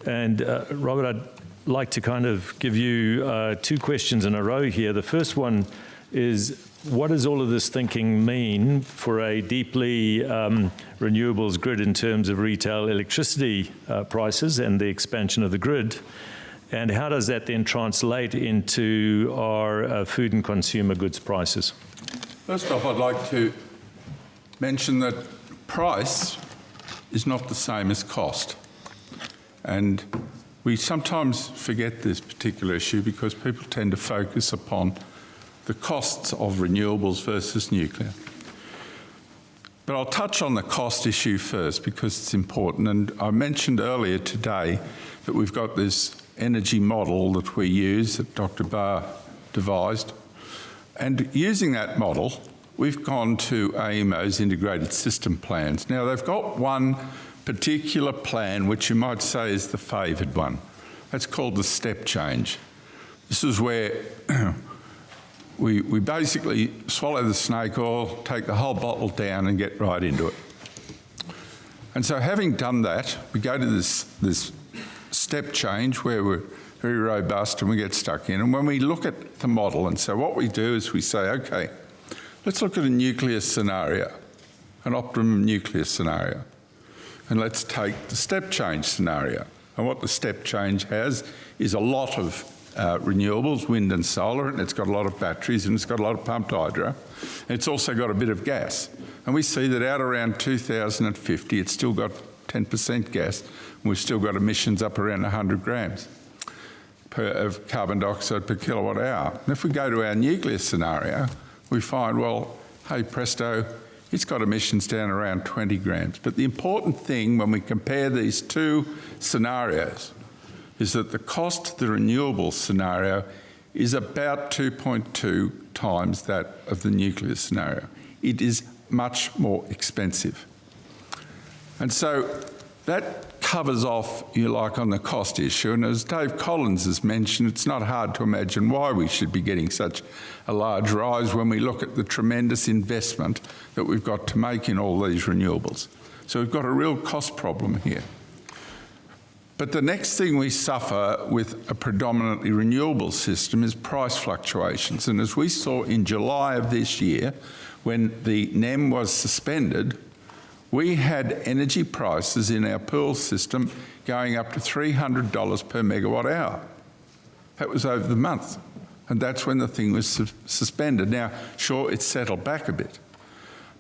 And Robert, I'd like to kind of give you 2 questions in a row here. The first one is, what does all of this thinking mean for a deeply renewables grid in terms of retail electricity prices and the expansion of the grid? And how does that then translate into our food and consumer goods prices? First off, I'd like to mention that price is not the same as cost. And we sometimes forget this particular issue because people tend to focus upon the costs of renewables versus nuclear. But I'll touch on the cost issue first because it's important. And I mentioned earlier today that we've got this energy model that we use that Dr. Barr devised. And using that model, we've gone to AEMO's integrated system plans. Now, they've got one particular plan which you might say is the favoured one. That's called the step change. This is where we basically swallow the snake oil, take the whole bottle down and get right into it. And so having done that, we go to this step change where we're very robust and we get stuck in. And when we look at the model, and so what we do is we say, okay, let's look at a nuclear scenario, an optimum nuclear scenario. And let's take the step change scenario. And what the step change has is a lot of renewables, wind and solar, and it's got a lot of batteries and it's got a lot of pumped hydro. And it's also got a bit of gas. And we see that out around 2050, it's still got 10% gas, and we've still got emissions up around 100 grams of carbon dioxide per kilowatt hour. And if we go to our nuclear scenario, we find, well, hey presto, it's got emissions down around 20 grams. But the important thing when we compare these 2 scenarios is that the cost of the renewable scenario is about 2.2 times that of the nuclear scenario. It is much more expensive. And so that covers off, you like, on the cost issue. And as Dave Collins has mentioned, it's not hard to imagine why we should be getting such a large rise when we look at the tremendous investment that we've got to make in all these renewables. So we've got a real cost problem here. But the next thing we suffer with a predominantly renewable system is price fluctuations. And as we saw in July of this year, when the NEM was suspended, we had energy prices in our pool system going up to $300 per megawatt hour. That was over the month. And that's when the thing was suspended. Now, sure, it's settled back a bit,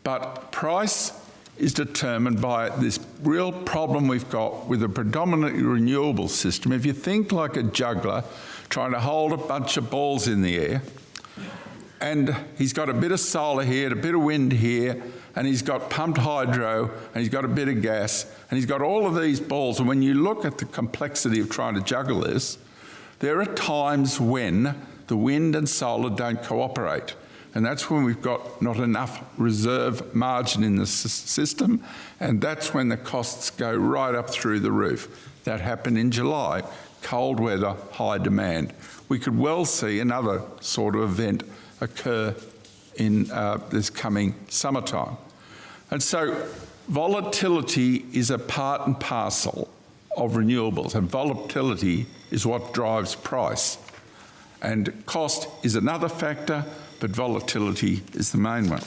but price is determined by this real problem we've got with a predominantly renewable system. If you think like a juggler trying to hold a bunch of balls in the air, and he's got a bit of solar here, and a bit of wind here, and he's got pumped hydro, and he's got a bit of gas, and he's got all of these balls. And when you look at the complexity of trying to juggle this, there are times when the wind and solar don't cooperate. And that's when we've got not enough reserve margin in the system, and that's when the costs go right up through the roof. That happened in July, cold weather, high demand. We could well see another sort of event occur in this coming summertime. And so volatility is a part and parcel of renewables, and volatility is what drives price. And cost is another factor, but volatility is the main one.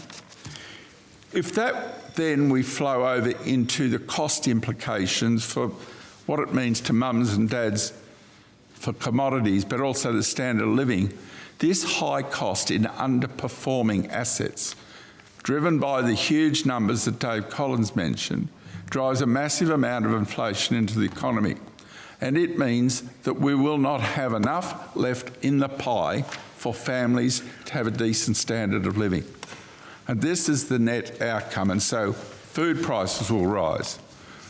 If that then we flow over into the cost implications for what it means to mums and dads for commodities, but also the standard of living, this high cost in underperforming assets, driven by the huge numbers that Dave Collins mentioned, drives a massive amount of inflation into the economy. And it means that we will not have enough left in the pie for families to have a decent standard of living. And this is the net outcome. And so food prices will rise.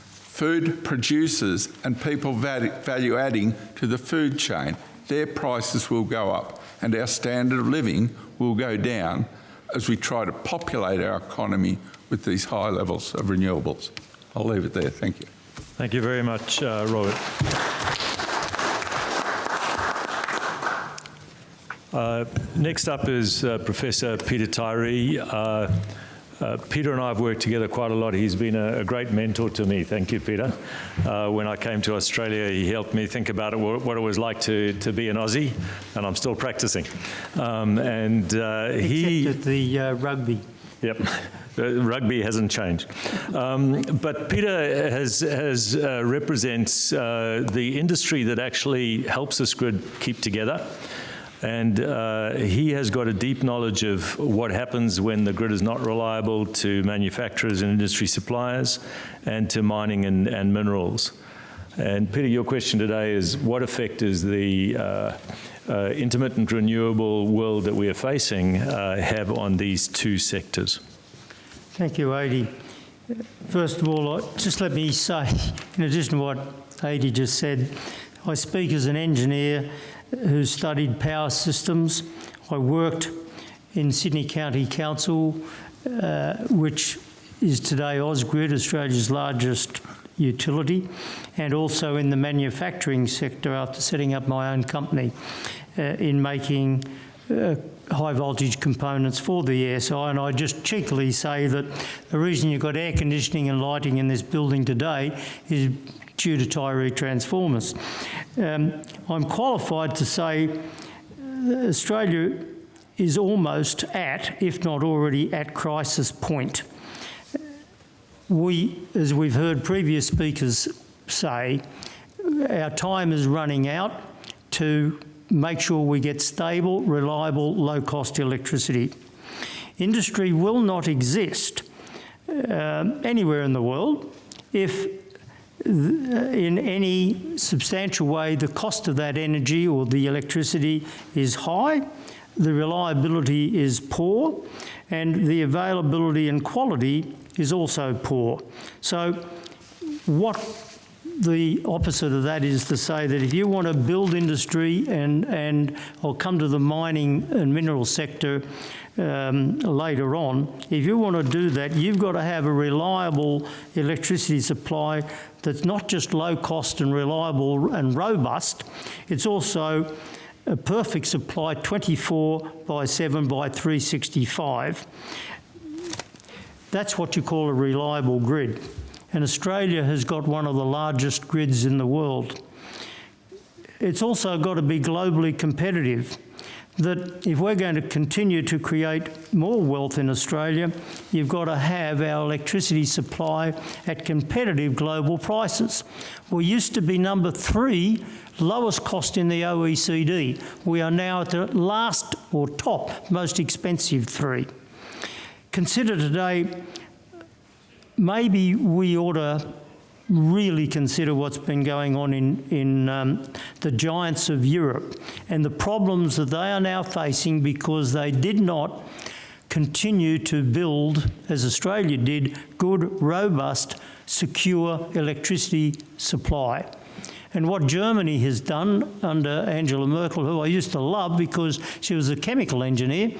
Food producers and people value adding to the food chain, their prices will go up, and our standard of living will go down as we try to populate our economy with these high levels of renewables. I'll leave it there. Thank you. Thank you very much, Robert. Next up is Professor Peter Tyree. Peter and I have worked together quite a lot. He's been a great mentor to me. Thank you, Peter. When I came to Australia, he helped me think about what it was like to be an Aussie, and I'm still practicing. Except at the rugby. Yep. Rugby hasn't changed. But Peter represents the industry that actually helps this grid keep together. And he has got a deep knowledge of what happens when the grid is not reliable to manufacturers and industry suppliers and to mining and minerals. And Peter, your question today is, what effect does the intermittent renewable world that we are facing have on these two sectors? Thank you, Adi. First of all, just let me say, in addition to what Adi just said, I speak as an engineer who studied power systems. I worked in Sydney County Council, which is today Ausgrid, Australia's largest utility, and also in the manufacturing sector after setting up my own company in making high voltage components for the ASI. And I just cheekily say that the reason you've got air conditioning and lighting in this building today is due to Tyree transformers. I'm qualified to say Australia is almost at, if not already at, crisis point. We, as we've heard previous speakers say, our time is running out to make sure we get stable, reliable, low-cost electricity. Industry will not exist anywhere in the world if in any substantial way the cost of that energy or the electricity is high, the reliability is poor, and the availability and quality is also poor. So what the opposite of that is to say that if you want to build industry, and I'll come to the mining and mineral sector later on, if you want to do that, you've got to have a reliable electricity supply that's not just low cost and reliable and robust, it's also a perfect supply 24/7 by 365. That's what you call a reliable grid. And Australia has got one of the largest grids in the world. It's also got to be globally competitive. that if we're going to continue to create more wealth in Australia, you've got to have our electricity supply at competitive global prices. We used to be number 3 lowest cost in the OECD. We are now at the last or top most expensive 3. Consider today, maybe we ought to really consider what's been going on in the giants of Europe and the problems that they are now facing because they did not continue to build, as Australia did, good, robust, secure electricity supply. And what Germany has done under Angela Merkel, who I used to love because she was a chemical engineer,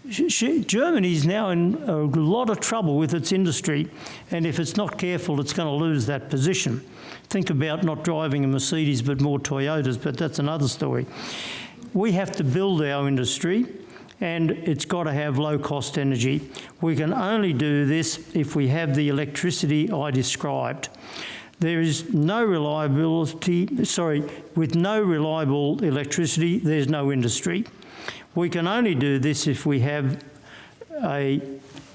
Germany's now in a lot of trouble with its industry, and if it's not careful, it's going to lose that position. Think about not driving a Mercedes but more Toyotas, but that's another story. We have to build our industry, and it's got to have low-cost energy. We can only do this if we have the electricity I described. There is no reliability, with no reliable electricity, there's no industry. We can only do this if we have a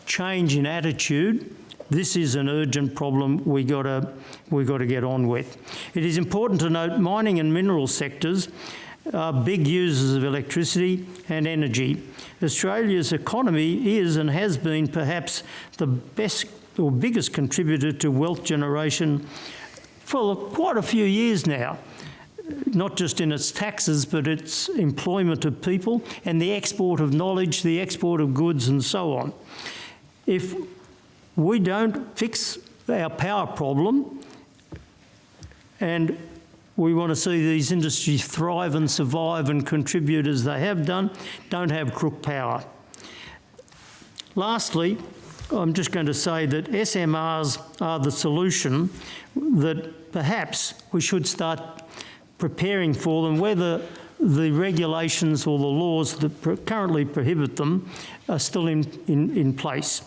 change in attitude. This is an urgent problem we got to get on with. It is important to note mining and mineral sectors are big users of electricity and energy. Australia's economy is and has been perhaps the best or biggest contributor to wealth generation for quite a few years now, not just in its taxes, but its employment of people and the export of knowledge, the export of goods and so on. If we don't fix our power problem and we want to see these industries thrive and survive and contribute as they have done, don't have crook power. Lastly, I'm just going to say that SMRs are the solution that perhaps we should start preparing for them, whether the regulations or the laws that currently prohibit them are still in place.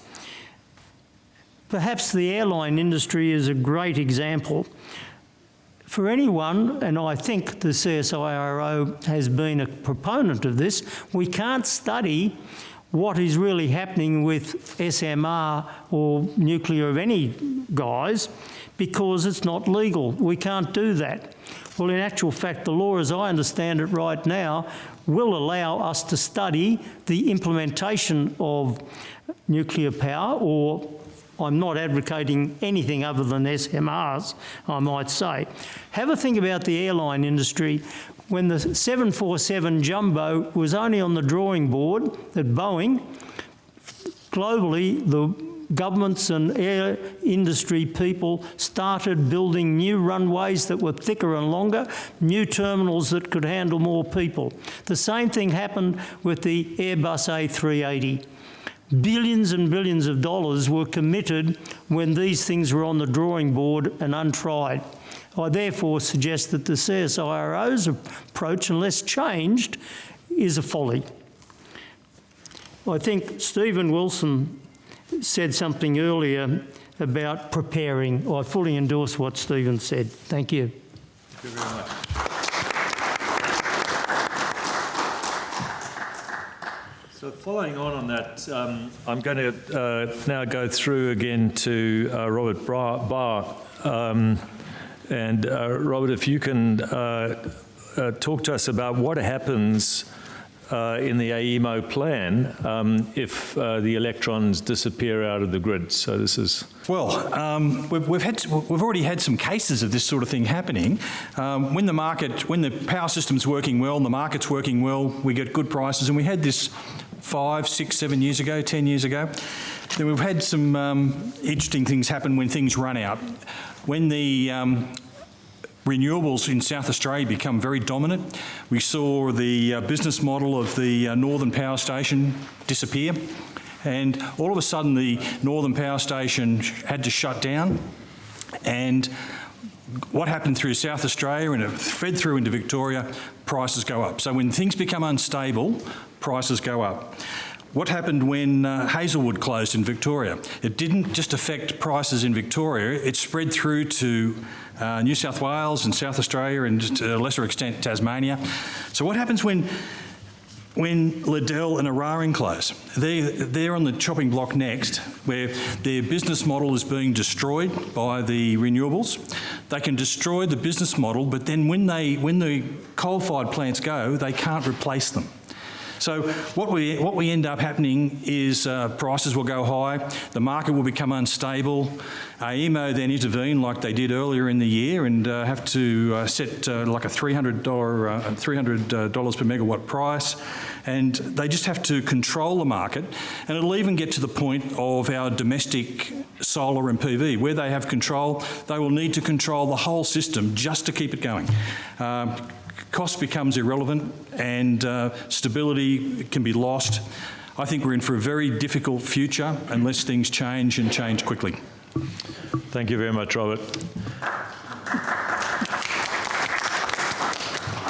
Perhaps the airline industry is a great example. For anyone, and I think the CSIRO has been a proponent of this, we can't study what is really happening with SMR or nuclear of any guise because it's not legal. We can't do that. Well, in actual fact, the law, as I understand it right now, will allow us to study the implementation of nuclear power, or I'm not advocating anything other than SMRs, I might say. Have a think about the airline industry. When the 747 Jumbo was only on the drawing board at Boeing, globally the governments and air industry people started building new runways that were thicker and longer, new terminals that could handle more people. The same thing happened with the Airbus A380. Billions and billions of dollars were committed when these things were on the drawing board and untried. I therefore suggest that the CSIRO's approach, unless changed, is a folly. I think Stephen Wilson said something earlier about preparing. I fully endorse what Stephen said. Thank you. Thank you very much. So following on that, I'm going to now go through again to Robert Barr. And Robert, if you can talk to us about what happens in the AEMO plan if the electrons disappear out of the grid. So this is... Well, we've already had some cases of this sort of thing happening. When the power system's working well and the market's working well, we get good prices, and we had this 5, 6, 7 years ago, 10 years ago. Then we've had some interesting things happen when things run out. When the renewables in South Australia become very dominant, we saw the business model of the Northern Power Station disappear, and all of a sudden the Northern Power Station had to shut down. And what happened through South Australia and it fed through into Victoria, prices go up. So when things become unstable, prices go up. What happened when Hazelwood closed in Victoria? It didn't just affect prices in Victoria, it spread through to New South Wales and South Australia and to a lesser extent Tasmania. So what happens when when Liddell and Eraring close. They're on the chopping block next, where their business model is being destroyed by the renewables. They can destroy the business model, but then when the coal-fired plants go, they can't replace them. So what we end up happening is prices will go high, the market will become unstable. AEMO then intervene like they did earlier in the year and have to set like a $300 per megawatt price, and they just have to control the market. And it'll even get to the point of our domestic solar and PV, where they have control. They will need to control the whole system just to keep it going. Cost becomes irrelevant and stability can be lost. I think we're in for a very difficult future unless things change and change quickly. Thank you very much, Robert.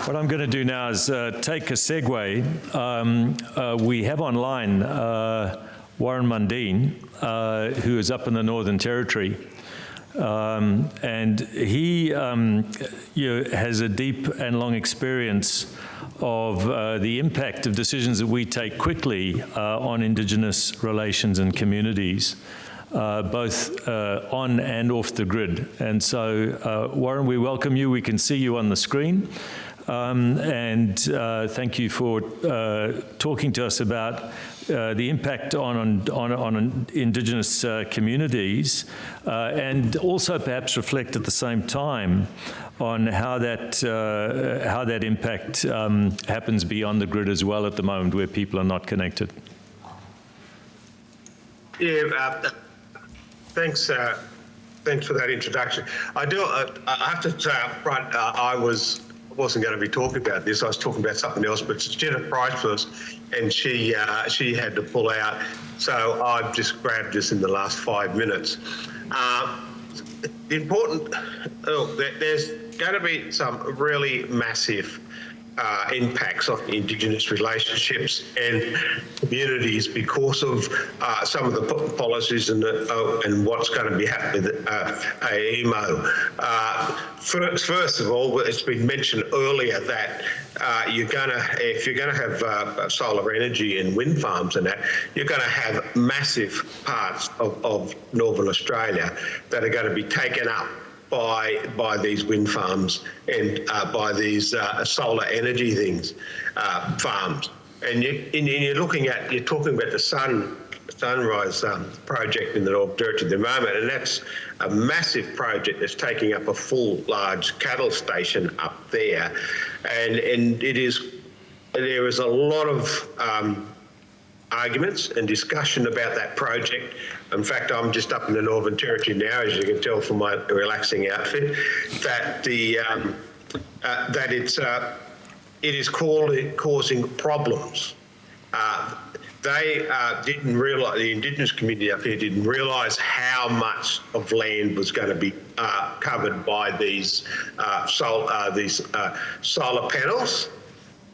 What I'm going to do now is take a segue. We have online Warren Mundine, who is up in the Northern Territory. And he has a deep and long experience of the impact of decisions that we take quickly on Indigenous relations and communities, both on and off the grid. And so, Warren, we welcome you. We can see you on the screen. And thank you for talking to us about the impact on Indigenous communities, and also perhaps reflect at the same time on how that impact happens beyond the grid as well at the moment, where people are not connected. Yeah, thanks for that introduction. I have to say up front, I wasn't going to be talking about this. I was talking about something else, but it's Jennifer Price first, and she had to pull out. So I've just grabbed this in the last 5 minutes. There's going to be some really massive impacts on Indigenous relationships and communities because of some of the policies and what's going to be happening with AEMO. First of all, it's been mentioned earlier that if you're going to have solar energy and wind farms and that, you're going to have massive parts of Northern Australia that are going to be taken up by these wind farms and by these solar energy farms. And you're talking about the Sunrise project in the Northern Territory at the moment, and that's a massive project that's taking up a full large cattle station up there. And there is a lot of arguments and discussion about that project. In fact, I'm just up in the Northern Territory now, as you can tell from my relaxing outfit, that it is causing problems. They didn't realise, the Indigenous community up here didn't realise how much of land was going to be covered by these solar panels.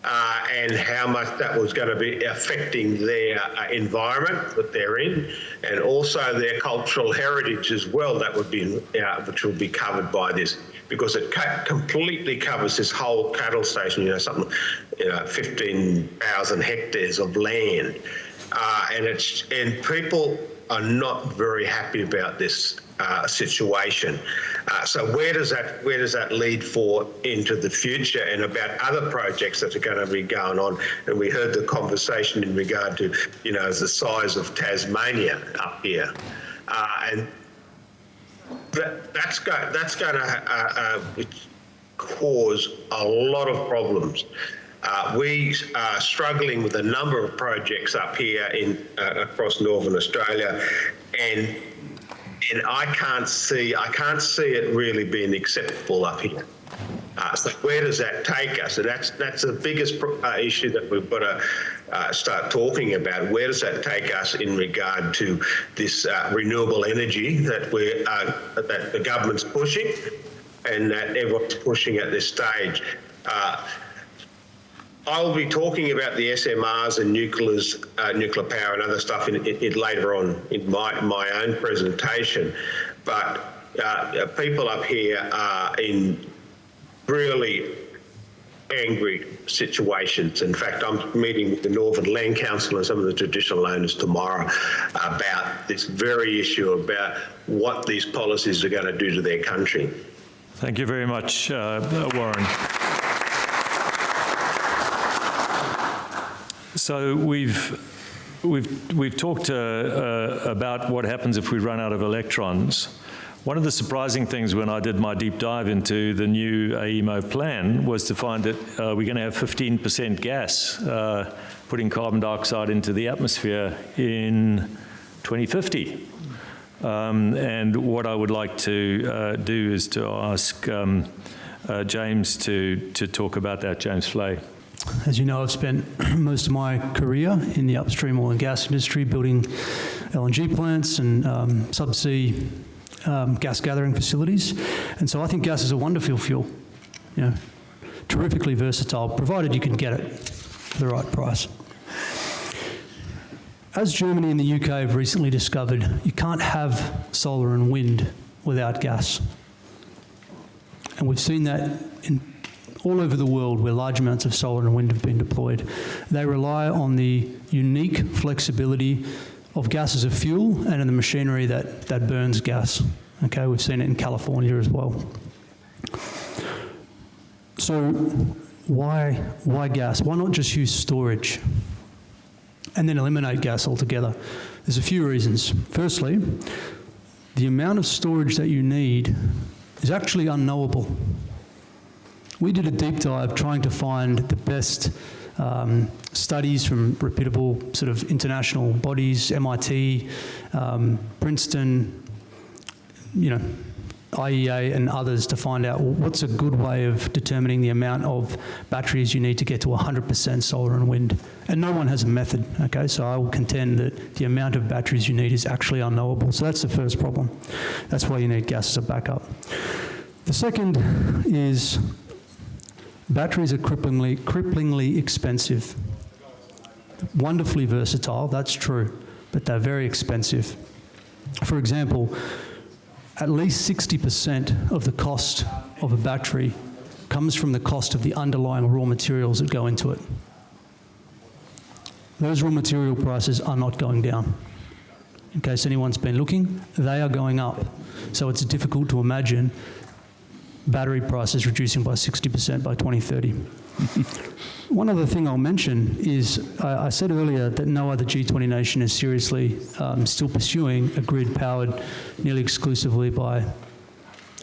And how much that was going to be affecting their environment that they're in, and also their cultural heritage as well, that would be which will be covered by this, because it completely covers this whole cattle station, 15,000 hectares of land, and people are not very happy about this situation. So where does that lead into the future, and about other projects that are going to be going on? And we heard the conversation in regard to, the size of Tasmania up here, and that's going to cause a lot of problems. We are struggling with a number of projects up here across Northern Australia, and I can't see it really being acceptable up here. So where does that take us? And that's the biggest issue that we've got to start talking about. Where does that take us in regard to this renewable energy that that the government's pushing, and that everyone's pushing at this stage? I'll be talking about the SMRs and nuclear power and other stuff later on in my own presentation. But people up here are in really angry situations. In fact, I'm meeting with the Northern Land Council and some of the traditional owners tomorrow about this very issue about what these policies are going to do to their country. Thank you very much, Warren. So we've talked about what happens if we run out of electrons. One of the surprising things when I did my deep dive into the new AEMO plan was to find that we're going to have 15% gas putting carbon dioxide into the atmosphere in 2050. And what I would like to do is to ask James to talk about that. James Flay. As you know, I've spent most of my career in the upstream oil and gas industry, building LNG plants and subsea gas gathering facilities. And so I think gas is a wonderful fuel, you know, terrifically versatile, provided you can get it for the right price. As Germany and the UK have recently discovered, you can't have solar and wind without gas. And we've seen that all over the world where large amounts of solar and wind have been deployed. They rely on the unique flexibility of gas as a fuel and in the machinery that burns gas. Okay, we've seen it in California as well. So why gas? Why not just use storage and then eliminate gas altogether? There's a few reasons. Firstly, the amount of storage that you need is actually unknowable. We did a deep dive trying to find the best studies from reputable sort of international bodies, MIT, Princeton, you know, IEA and others, to find out what's a good way of determining the amount of batteries you need to get to 100% solar and wind. And no one has a method, okay? So I will contend that the amount of batteries you need is actually unknowable. So that's the first problem. That's why you need gas as a backup. The second is batteries are cripplingly expensive. Wonderfully versatile, that's true, but they're very expensive. For example, at least 60% of the cost of a battery comes from the cost of the underlying raw materials that go into it. Those raw material prices are not going down. In case anyone's been looking, they are going up. So it's difficult to imagine battery prices reducing by 60% by 2030. One other thing I'll mention is I said earlier that no other G20 nation is seriously still pursuing a grid powered nearly exclusively by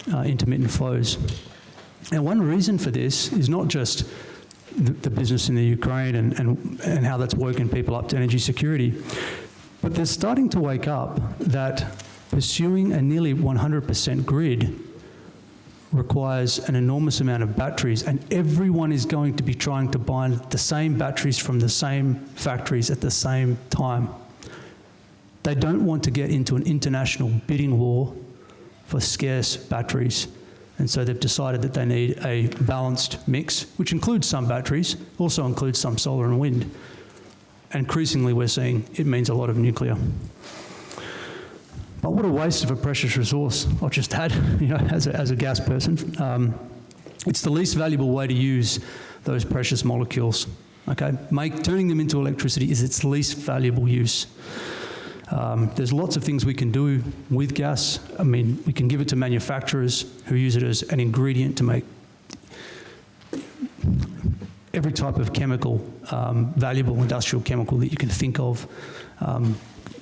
intermittent flows. And one reason for this is not just the business in the Ukraine and how that's woken people up to energy security, but they're starting to wake up that pursuing a nearly 100% grid requires an enormous amount of batteries, and everyone is going to be trying to buy the same batteries from the same factories at the same time. They don't want to get into an international bidding war for scarce batteries, and so they've decided that they need a balanced mix, which includes some batteries, also includes some solar and wind. And increasingly we're seeing it means a lot of nuclear. But what a waste of a precious resource I've just had, you know, as a gas person. It's the least valuable way to use those precious molecules, okay? Turning them into electricity is its least valuable use. There's lots of things we can do with gas. I mean, we can give it to manufacturers who use it as an ingredient to make every type of chemical, valuable industrial chemical that you can think of.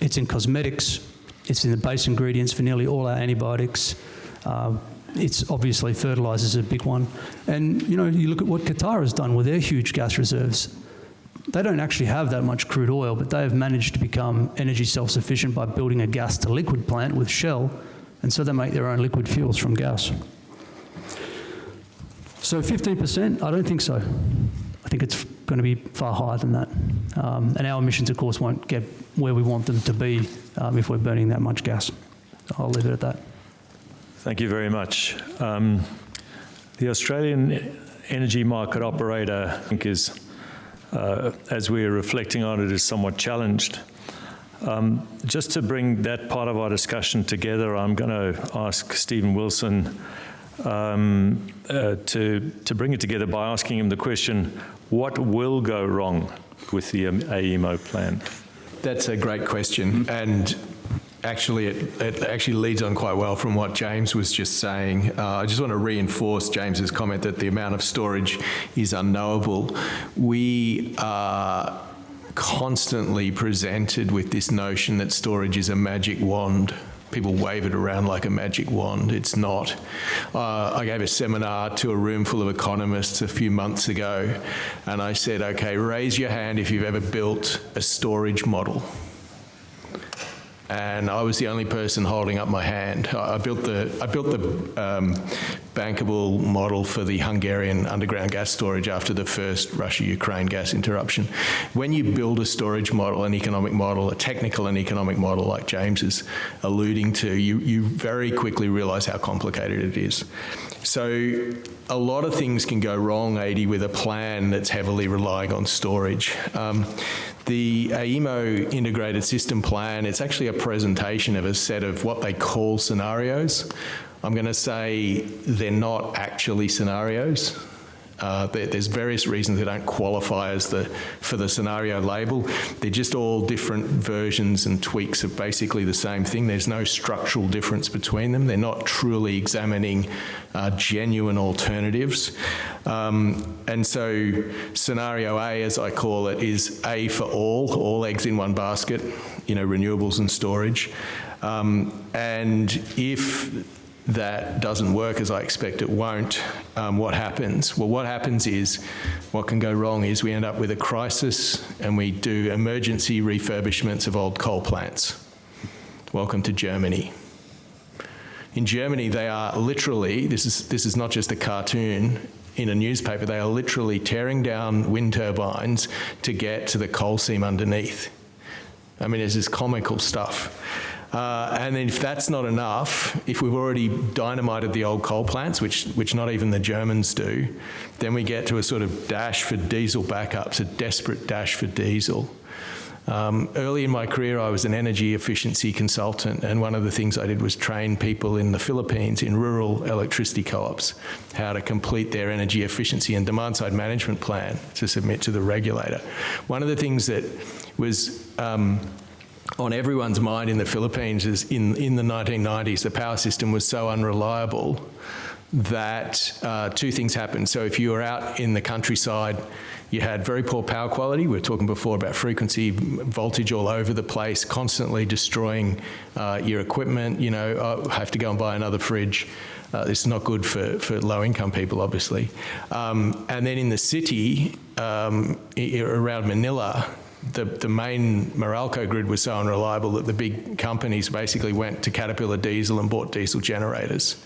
It's in cosmetics. It's in the base ingredients for nearly all our antibiotics. It's obviously fertilizers is a big one. And, you know, you look at what Qatar has done with their huge gas reserves. They don't actually have that much crude oil, but they have managed to become energy self-sufficient by building a gas-to-liquid plant with Shell, and so they make their own liquid fuels from gas. So 15%? I don't think so. I think it's going to be far higher than that. And our emissions, of course, won't get where we want them to be if we're burning that much gas. I'll leave it at that. Thank you very much. The Australian energy market operator, I think, is, as we are reflecting on it, is somewhat challenged. Just to bring that part of our discussion together, I'm going to ask Stephen Wilson to bring it together by asking him the question, what will go wrong with the AEMO plan? That's a great question, and actually it actually leads on quite well from what James was just saying. I just want to reinforce James's comment that the amount of storage is unknowable. We are constantly presented with this notion that storage is a magic wand. People wave it around like a magic wand. It's not. I gave a seminar to a room full of economists a few months ago, and I said, okay, raise your hand if you've ever built a storage model. And I was the only person holding up my hand. I built the bankable model for the Hungarian underground gas storage after the first Russia-Ukraine gas interruption. When you build a storage model, an economic model, a technical and economic model like James is alluding to, you very quickly realise how complicated it is. So a lot of things can go wrong, Adi, with a plan that's heavily relying on storage. The AEMO integrated system plan, it's actually a presentation of a set of what they call scenarios. I'm going to say they're not actually scenarios. There's various reasons they don't qualify for the scenario label. They're just all different versions and tweaks of basically the same thing. There's no structural difference between them. They're not truly examining genuine alternatives. And so scenario A, as I call it, is A for all eggs in one basket, renewables and storage. And if that doesn't work, as I expect it won't, what happens? Well, what happens is, what can go wrong is we end up with a crisis and we do emergency refurbishments of old coal plants. Welcome to Germany. In Germany, they are literally, this is not just a cartoon in a newspaper, they are literally tearing down wind turbines to get to the coal seam underneath. I mean, it's this comical stuff. And then if that's not enough, if we've already dynamited the old coal plants, which not even the Germans do, then we get to a sort of dash for diesel backups, a desperate dash for diesel. Early in my career, I was an energy efficiency consultant, and one of the things I did was train people in the Philippines in rural electricity co-ops how to complete their energy efficiency and demand-side management plan to submit to the regulator. One of the things that was on everyone's mind in the Philippines is in the 1990s, the power system was so unreliable that two things happened. So if you were out in the countryside, you had very poor power quality. We were talking before about frequency, voltage all over the place, constantly destroying your equipment. I have to go and buy another fridge. This is not good for low-income people, obviously. And then in the city, around Manila, the main Meralco grid was so unreliable that the big companies basically went to Caterpillar Diesel and bought diesel generators.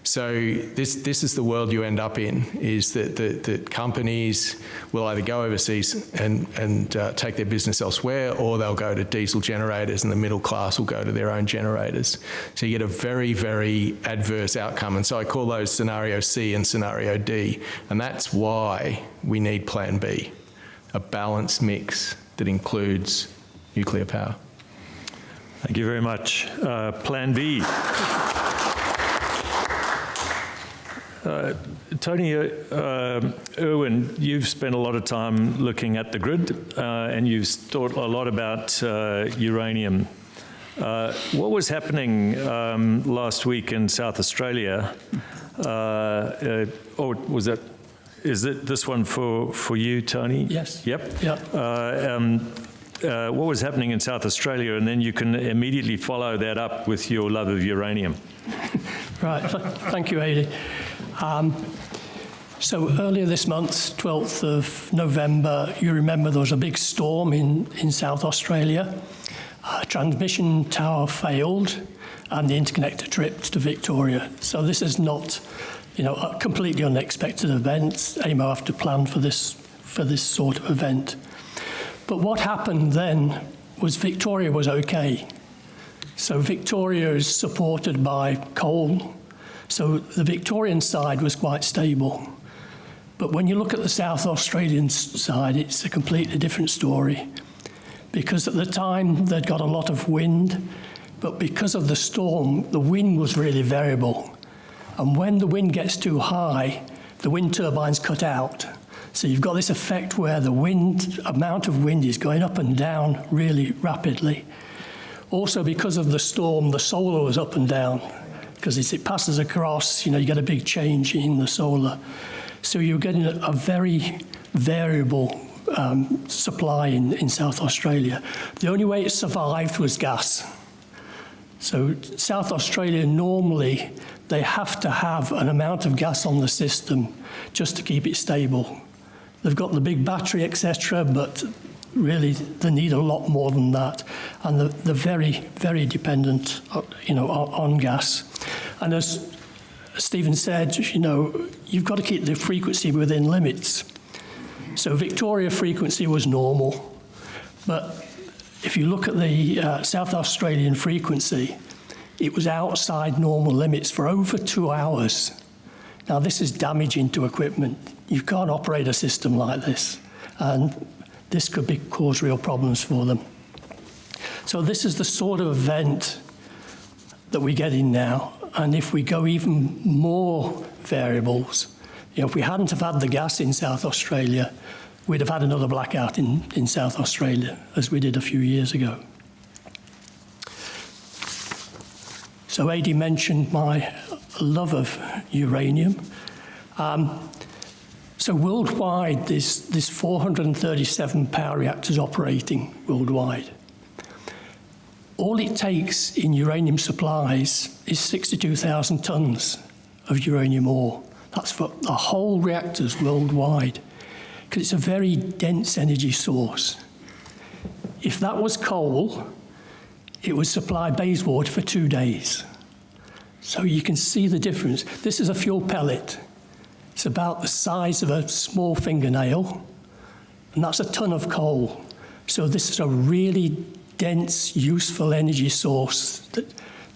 So this is the world you end up in, is that the companies will either go overseas and take their business elsewhere, or they'll go to diesel generators and the middle class will go to their own generators. So you get a very, very adverse outcome. And so I call those scenario C and scenario D. And that's why we need Plan B, a balanced mix that includes nuclear power. Thank you very much. Plan B. Tony, Erwin, you've spent a lot of time looking at the grid and you've thought a lot about uranium. What was happening last week in South Australia, or was that, is it this one for you, Tony? Yes. Yep. Yep. What was happening in South Australia, and then you can immediately follow that up with your love of uranium. Right, thank you, Adi. So earlier this month, 12th of November, you remember there was a big storm in South Australia. A transmission tower failed and the interconnector tripped to Victoria. So this is not, a completely unexpected event. AEMO have to plan for this sort of event. But what happened then was Victoria was okay. So Victoria is supported by coal. So the Victorian side was quite stable. But when you look at the South Australian side, it's a completely different story. Because at the time, they'd got a lot of wind, but because of the storm, the wind was really variable. And when the wind gets too high, the wind turbines cut out. So you've got this effect where the amount of wind is going up and down really rapidly. Also, because of the storm, the solar was up and down, because as it passes across, you get a big change in the solar. So you're getting a very variable supply in South Australia. The only way it survived was gas. So South Australia, normally, they have to have an amount of gas on the system just to keep it stable. They've got the big battery, etc., but really they need a lot more than that. And they're very, very dependent, on gas. And as Stephen said, you've got to keep the frequency within limits. So Victoria frequency was normal, but if you look at the South Australian frequency, it was outside normal limits for over 2 hours. Now, this is damaging to equipment. You can't operate a system like this, and this could cause real problems for them. So this is the sort of event that we get in now, and if we go even more variables, if we hadn't have had the gas in South Australia, we'd have had another blackout in South Australia, as we did a few years ago. So Adi mentioned my love of uranium. So worldwide, there's 437 power reactors operating worldwide. All it takes in uranium supplies is 62,000 tonnes of uranium ore. That's for the whole reactors worldwide, because it's a very dense energy source. If that was coal, it would supply Bayswater for 2 days. So you can see the difference. This is a fuel pellet. It's about the size of a small fingernail, and that's a ton of coal. So this is a really dense, useful energy source.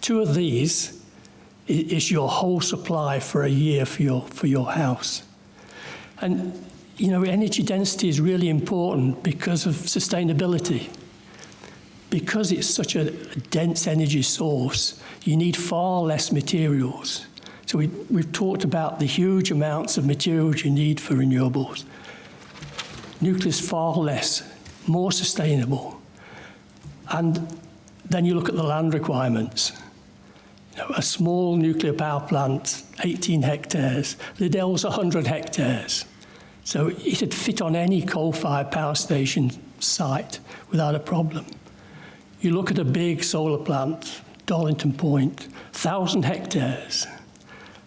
2 of these is your whole supply for a year for your house. And, energy density is really important because of sustainability. Because it's such a dense energy source, you need far less materials. So we've talked about the huge amounts of materials you need for renewables. Nuclear is far less, more sustainable. And then you look at the land requirements. A small nuclear power plant, 18 hectares. Liddell's 100 hectares. So it'd fit on any coal-fired power station site without a problem. You look at a big solar plant, Darlington Point, 1,000 hectares,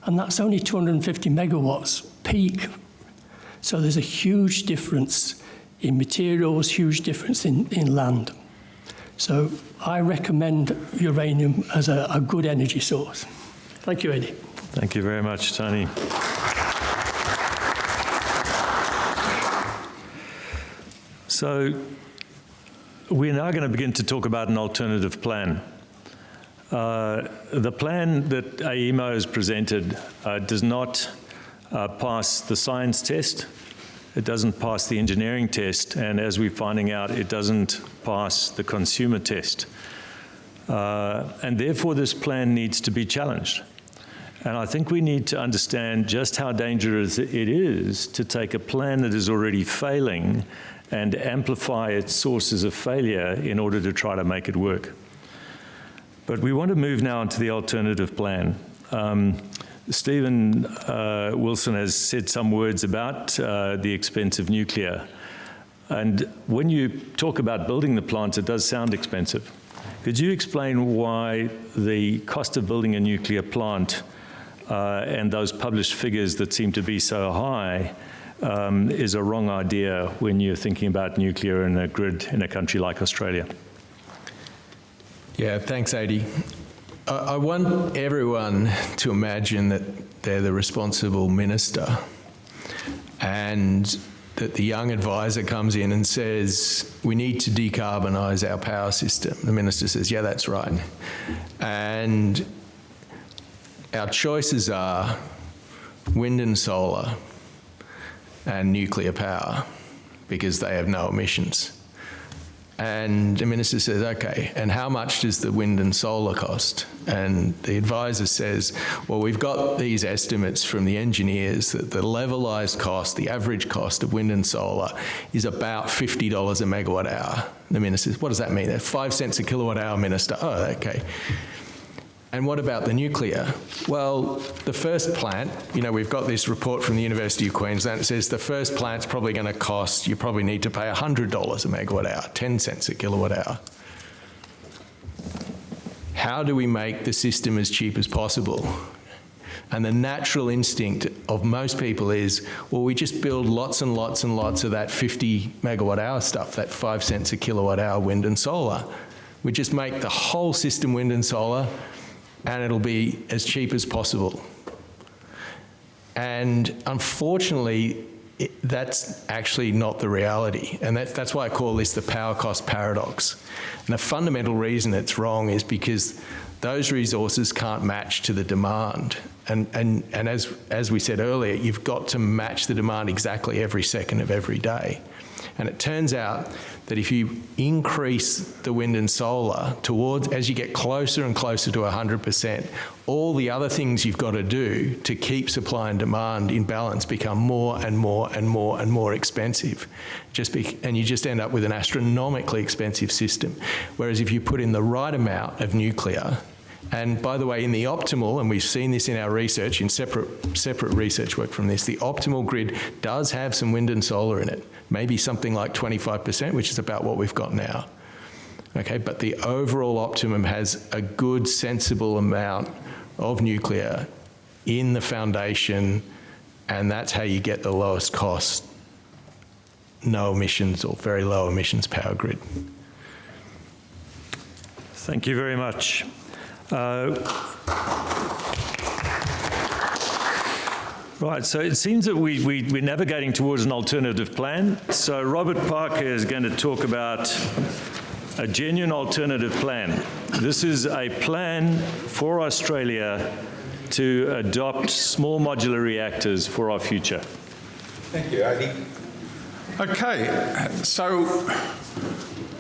and that's only 250 megawatts peak. So there's a huge difference in materials, huge difference in land. So I recommend uranium as a good energy source. Thank you, Eddie. Thank you very much, Tony. So we're now going to begin to talk about an alternative plan. The plan that AEMO has presented does not pass the science test. It doesn't pass the engineering test, and as we're finding out, it doesn't pass the consumer test. And therefore, this plan needs to be challenged. And I think we need to understand just how dangerous it is to take a plan that is already failing and amplify its sources of failure in order to try to make it work. But we want to move now into the alternative plan. Stephen Wilson has said some words about the expense of nuclear. And when you talk about building the plants, it does sound expensive. Could you explain why the cost of building a nuclear plant and those published figures that seem to be so high is a wrong idea when you're thinking about nuclear in a grid in a country like Australia? Yeah, thanks, Adi. I want everyone to imagine that they're the responsible minister and that the young advisor comes in and says, we need to decarbonise our power system. The minister says, yeah, that's right. And our choices are wind and solar and nuclear power because they have no emissions. And the minister says, okay, and how much does the wind and solar cost? And the advisor says, well, we've got these estimates from the engineers that the levelised cost, the average cost of wind and solar is about $50 a megawatt hour. The minister says, what does that mean? That's 5 cents a kilowatt hour, minister. Oh, okay. And what about the nuclear? Well, the first plant, you know, we've got this report from the University of Queensland that says the first plant's probably going to cost, you probably need to pay $100 a megawatt hour, 10 cents a kilowatt hour. How do we make the system as cheap as possible? And the natural instinct of most people is, well, we just build lots and lots and lots of that 50 megawatt hour stuff, that 5 cents a kilowatt hour wind and solar. We just make the whole system wind and solar, and it'll be as cheap as possible. And unfortunately, that's actually not the reality. And that's why I call this the power cost paradox. And the fundamental reason it's wrong is because those resources can't match to the demand. And as we said earlier, you've got to match the demand exactly every second of every day. And it turns out that if you increase the wind and solar towards, as you get closer and closer to 100%, all the other things you've got to do to keep supply and demand in balance become more and more and more and more expensive. And you just end up with an astronomically expensive system. Whereas if you put in the right amount of nuclear, and by the way, in the optimal, and we've seen this in our research, in separate research work from this, the optimal grid does have some wind and solar in it, maybe something like 25%, which is about what we've got now. Okay, but the overall optimum has a good, sensible amount of nuclear in the foundation, and that's how you get the lowest cost, no emissions or very low emissions power grid. Thank you very much. Right, so it seems that we're navigating towards an alternative plan. So Robert Parker is going to talk about a genuine alternative plan. This is a plan for Australia to adopt small modular reactors for our future. Thank you, Adi. Okay, so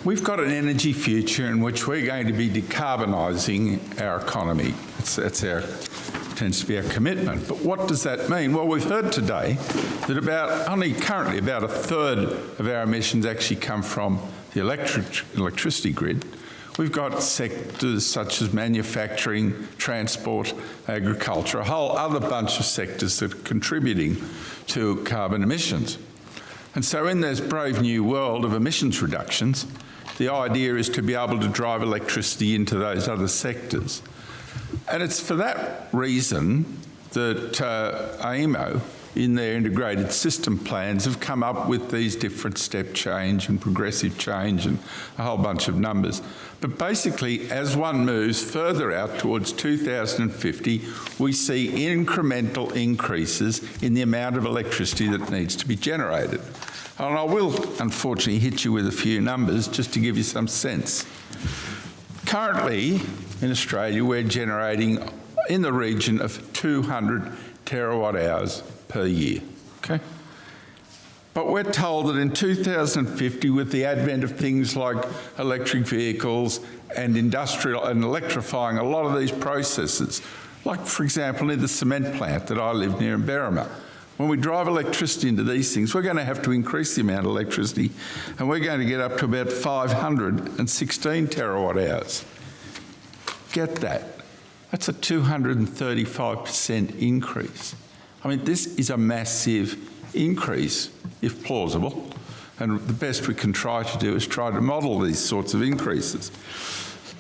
we've got an energy future in which we're going to be decarbonising our economy. Tends to be our commitment. But what does that mean? Well, we've heard today that only currently about a third of our emissions actually come from the electricity grid. We've got sectors such as manufacturing, transport, agriculture, a whole other bunch of sectors that are contributing to carbon emissions. And so in this brave new world of emissions reductions, the idea is to be able to drive electricity into those other sectors. And it's for that reason that AEMO, in their integrated system plans, have come up with these different step change and progressive change and a whole bunch of numbers. But basically, as one moves further out towards 2050, we see incremental increases in the amount of electricity that needs to be generated. And I will, unfortunately, hit you with a few numbers just to give you some sense. Currently, in Australia, we're generating in the region of 200 terawatt hours per year, okay? But we're told that in 2050, with the advent of things like electric vehicles and industrial and electrifying a lot of these processes, like, for example, in the cement plant that I live near in Berrima, when we drive electricity into these things, we're going to have to increase the amount of electricity, and we're going to get up to about 516 terawatt hours. Get that. That's a 235% increase. I mean, this is a massive increase, if plausible, and the best we can try to do is try to model these sorts of increases.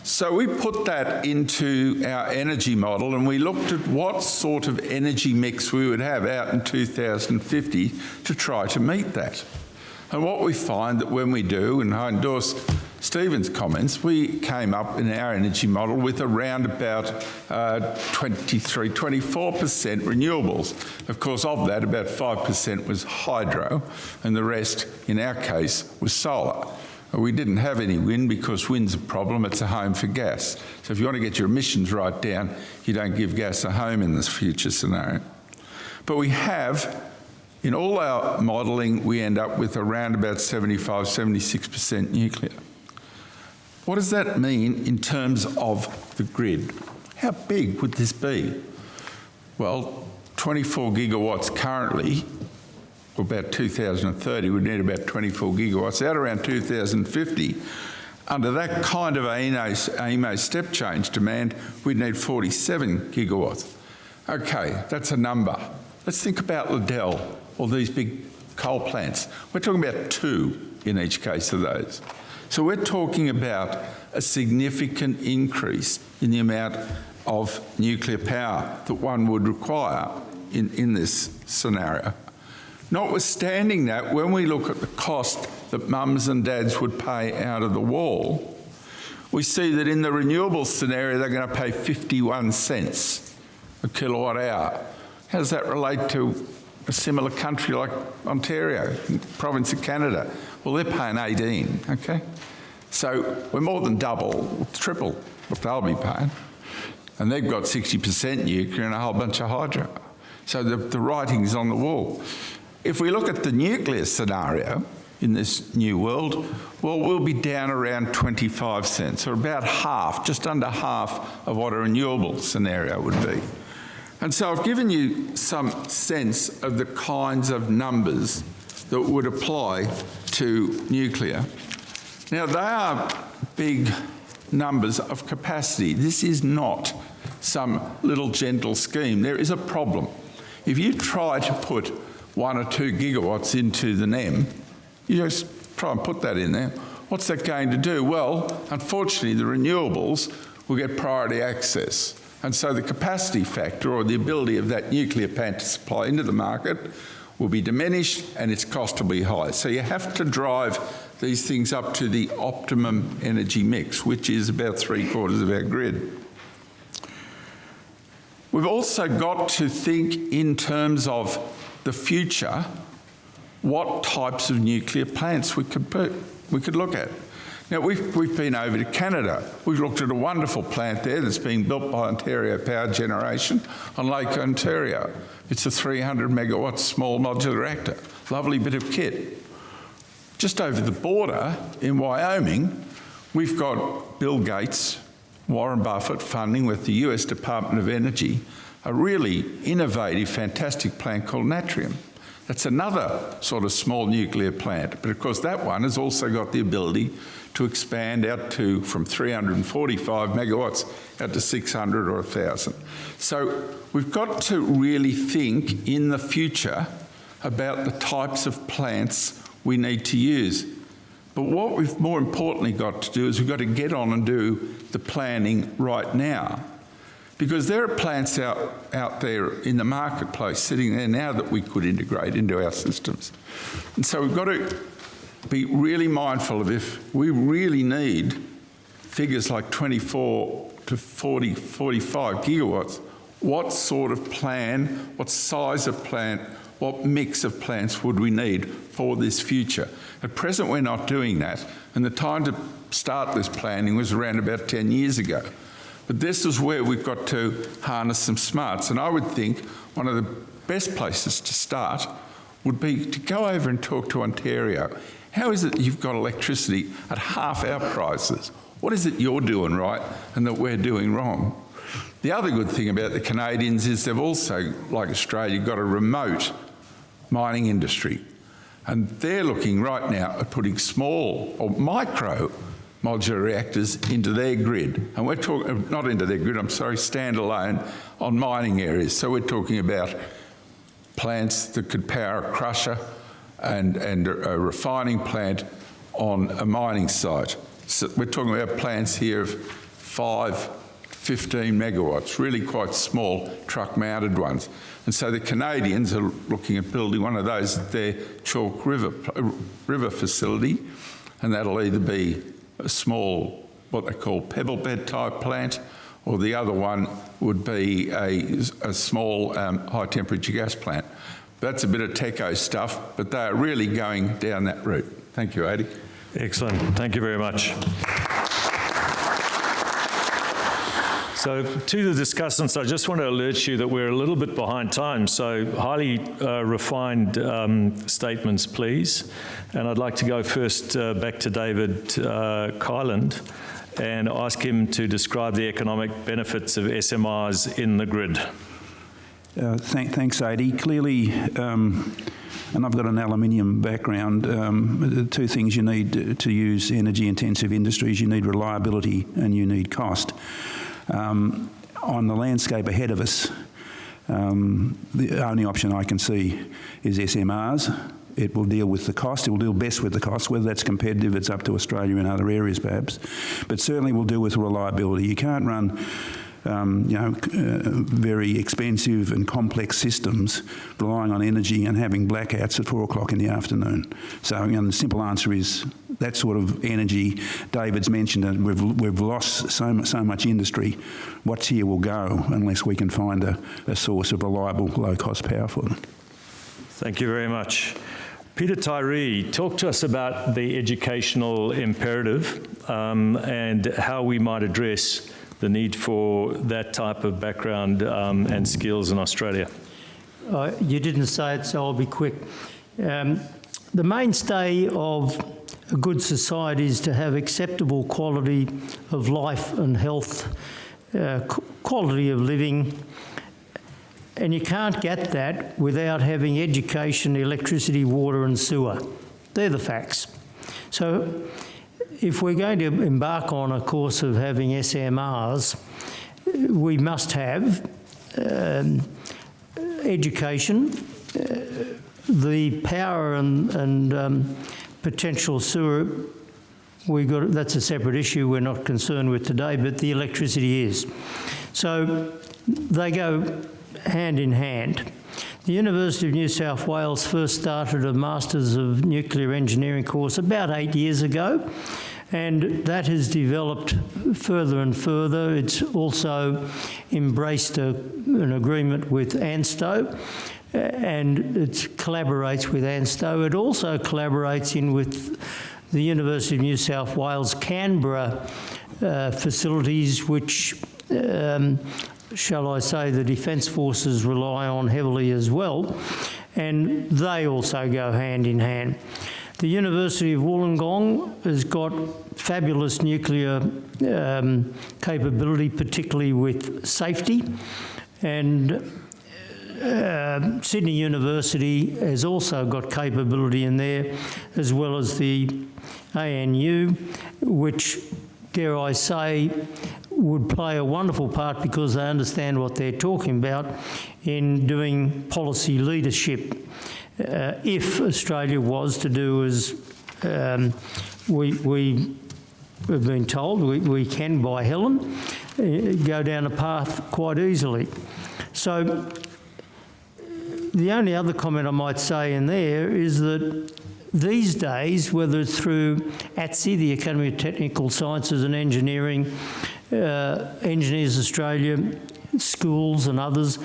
So we put that into our energy model, and we looked at what sort of energy mix we would have out in 2050 to try to meet that. And what we find that when we do, and I endorse Stephen's comments, we came up in our energy model with around about 24% renewables. Of course, of that, about 5% was hydro, and the rest, in our case, was solar. We didn't have any wind because wind's a problem, it's a home for gas. So if you want to get your emissions right down, you don't give gas a home in this future scenario. But we have, in all our modelling, we end up with around about 75, 76% nuclear. What does that mean in terms of the grid? How big would this be? Well, 24 gigawatts currently, or about 2030, we'd need about 24 gigawatts. Out around 2050, under that kind of AEMO step change demand, we'd need 47 gigawatts. Okay, that's a number. Let's think about Liddell, or these big coal plants. We're talking about 2 in each case of those. So we're talking about a significant increase in the amount of nuclear power that one would require in this scenario. Notwithstanding that, when we look at the cost that mums and dads would pay out of the wall, we see that in the renewables scenario, they're going to pay 51 cents a kilowatt hour. How does that relate to a similar country like Ontario, province of Canada? Well, they're paying 18, okay? So we're more than double, triple what they'll be paying. And they've got 60% nuclear and a whole bunch of hydro. So the writing's on the wall. If we look at the nuclear scenario in this new world, well, we'll be down around 25 cents, or about half, just under half of what a renewable scenario would be. And so I've given you some sense of the kinds of numbers that would apply to nuclear. Now, they are big numbers of capacity. This is not some little gentle scheme. There is a problem. If you try to put 1 or 2 gigawatts into the NEM, you just try and put that in there, what's that going to do? Well, unfortunately, the renewables will get priority access. And so the capacity factor, or the ability of that nuclear plant to supply into the market, will be diminished and its cost will be high. So you have to drive these things up to the optimum energy mix, which is about 3/4 of our grid. We've also got to think in terms of the future, what types of nuclear plants we could look at. Now, we've been over to Canada. We've looked at a wonderful plant there that's being built by Ontario Power Generation on Lake Ontario. It's a 300 megawatt small modular reactor. Lovely bit of kit. Just over the border in Wyoming, we've got Bill Gates, Warren Buffett funding with the US Department of Energy, a really innovative, fantastic plant called Natrium. That's another sort of small nuclear plant, but of course that one has also got the ability to expand out to from 345 megawatts out to 600 or 1,000. So we've got to really think in the future about the types of plants we need to use. But what we've more importantly got to do is we've got to get on and do the planning right now. Because there are plants out there in the marketplace sitting there now that we could integrate into our systems. And so we've got to be really mindful of, if we really need figures like 24 to 40, 45 gigawatts, what sort of plan, what size of plant, what mix of plants would we need for this future? At present, we're not doing that, and the time to start this planning was around about 10 years ago. But this is where we've got to harness some smarts, and I would think one of the best places to start would be to go over and talk to Ontario. How is it that you've got electricity at half our prices? What is it you're doing right and that we're doing wrong? The other good thing about the Canadians is they've also, like Australia, got a remote mining industry. And they're looking right now at putting small or micro modular reactors into their grid. And we're talking, not into their grid, I'm sorry, standalone on mining areas. So we're talking about plants that could power a crusher and a refining plant on a mining site. So we're talking about plants here of 5, 15 megawatts, really quite small truck-mounted ones. And so the Canadians are looking at building one of those at their Chalk River facility, and that'll either be a small, what they call pebble bed type plant, or the other one would be a small high temperature gas plant. That's a bit of techo stuff, but they are really going down that route. Thank you, Adi. Excellent. Thank you very much. So to the discussants, I just want to alert you that we're a little bit behind time, so highly refined statements, please. And I'd like to go first back to David Kyland. and ask him to describe the economic benefits of SMRs in the grid. Thanks, Adi. Clearly, and I've got an aluminium background, the two things you need to use energy-intensive industries, you need reliability and you need cost. On the landscape ahead of us, the only option I can see is SMRs. It will deal with the cost. It will deal best with the cost. Whether that's competitive, it's up to Australia and other areas perhaps. But certainly will deal with reliability. You can't run very expensive and complex systems relying on energy and having blackouts at 4 o'clock in the afternoon. So the simple answer is that sort of energy. David's mentioned that we've lost so much industry. What's here will go unless we can find a source of reliable, low-cost power for them. Thank you very much. Peter Tyree, talk to us about the educational imperative and how we might address the need for that type of background and skills in Australia. You didn't say it, so I'll be quick. The mainstay of a good society is to have acceptable quality of life and health, quality of living, and you can't get that without having education, electricity, water and sewer. They're the facts. So if we're going to embark on a course of having SMRs, we must have education, the power and potential sewer. That's a separate issue we're not concerned with today, but the electricity is. So they go hand in hand. The University of New South Wales first started a Masters of Nuclear Engineering course about 8 years ago, and that has developed further and further. It's also embraced an agreement with ANSTO, and it collaborates with ANSTO. It also collaborates with the University of New South Wales Canberra facilities, which shall I say, the Defence Forces rely on heavily as well, and they also go hand in hand. The University of Wollongong has got fabulous nuclear capability, particularly with safety, and Sydney University has also got capability in there, as well as the ANU, which, dare I say, would play a wonderful part because they understand what they're talking about in doing policy leadership. If Australia was to do as we have been told, we can by Helen, go down a path quite easily. So the only other comment I might say in there is that these days, whether it's through ATSE, the Academy of Technical Sciences and Engineering, Engineers Australia, schools and others,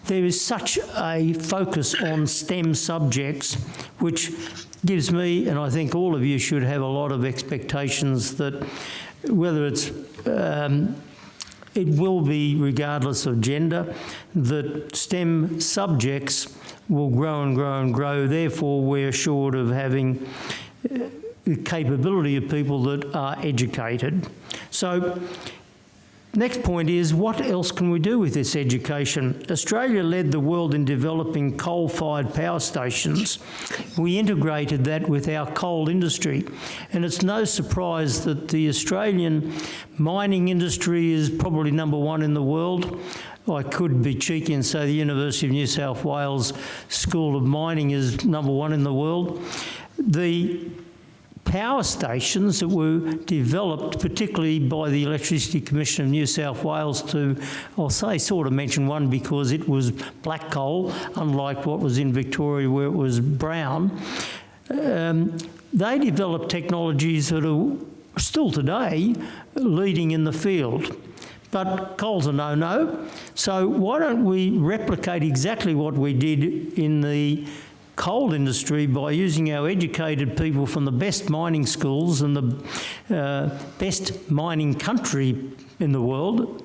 there is such a focus on STEM subjects, which gives me, and I think all of you should have a lot of expectations that whether it's, it will be regardless of gender, that STEM subjects will grow and grow and grow. Therefore, we're assured of having the capability of people that are educated. So, next point is, what else can we do with this education? Australia led the world in developing coal-fired power stations. We integrated that with our coal industry, and it's no surprise that the Australian mining industry is probably #1 in the world. I could be cheeky and say the University of New South Wales School of Mining is #1 in the world. The power stations that were developed, particularly by the Electricity Commission of New South Wales to, I'll say sort of mention one because it was black coal, unlike what was in Victoria where it was brown. They developed technologies that are still today leading in the field. But coal's a no-no. So why don't we replicate exactly what we did in the coal industry by using our educated people from the best mining schools and the best mining country in the world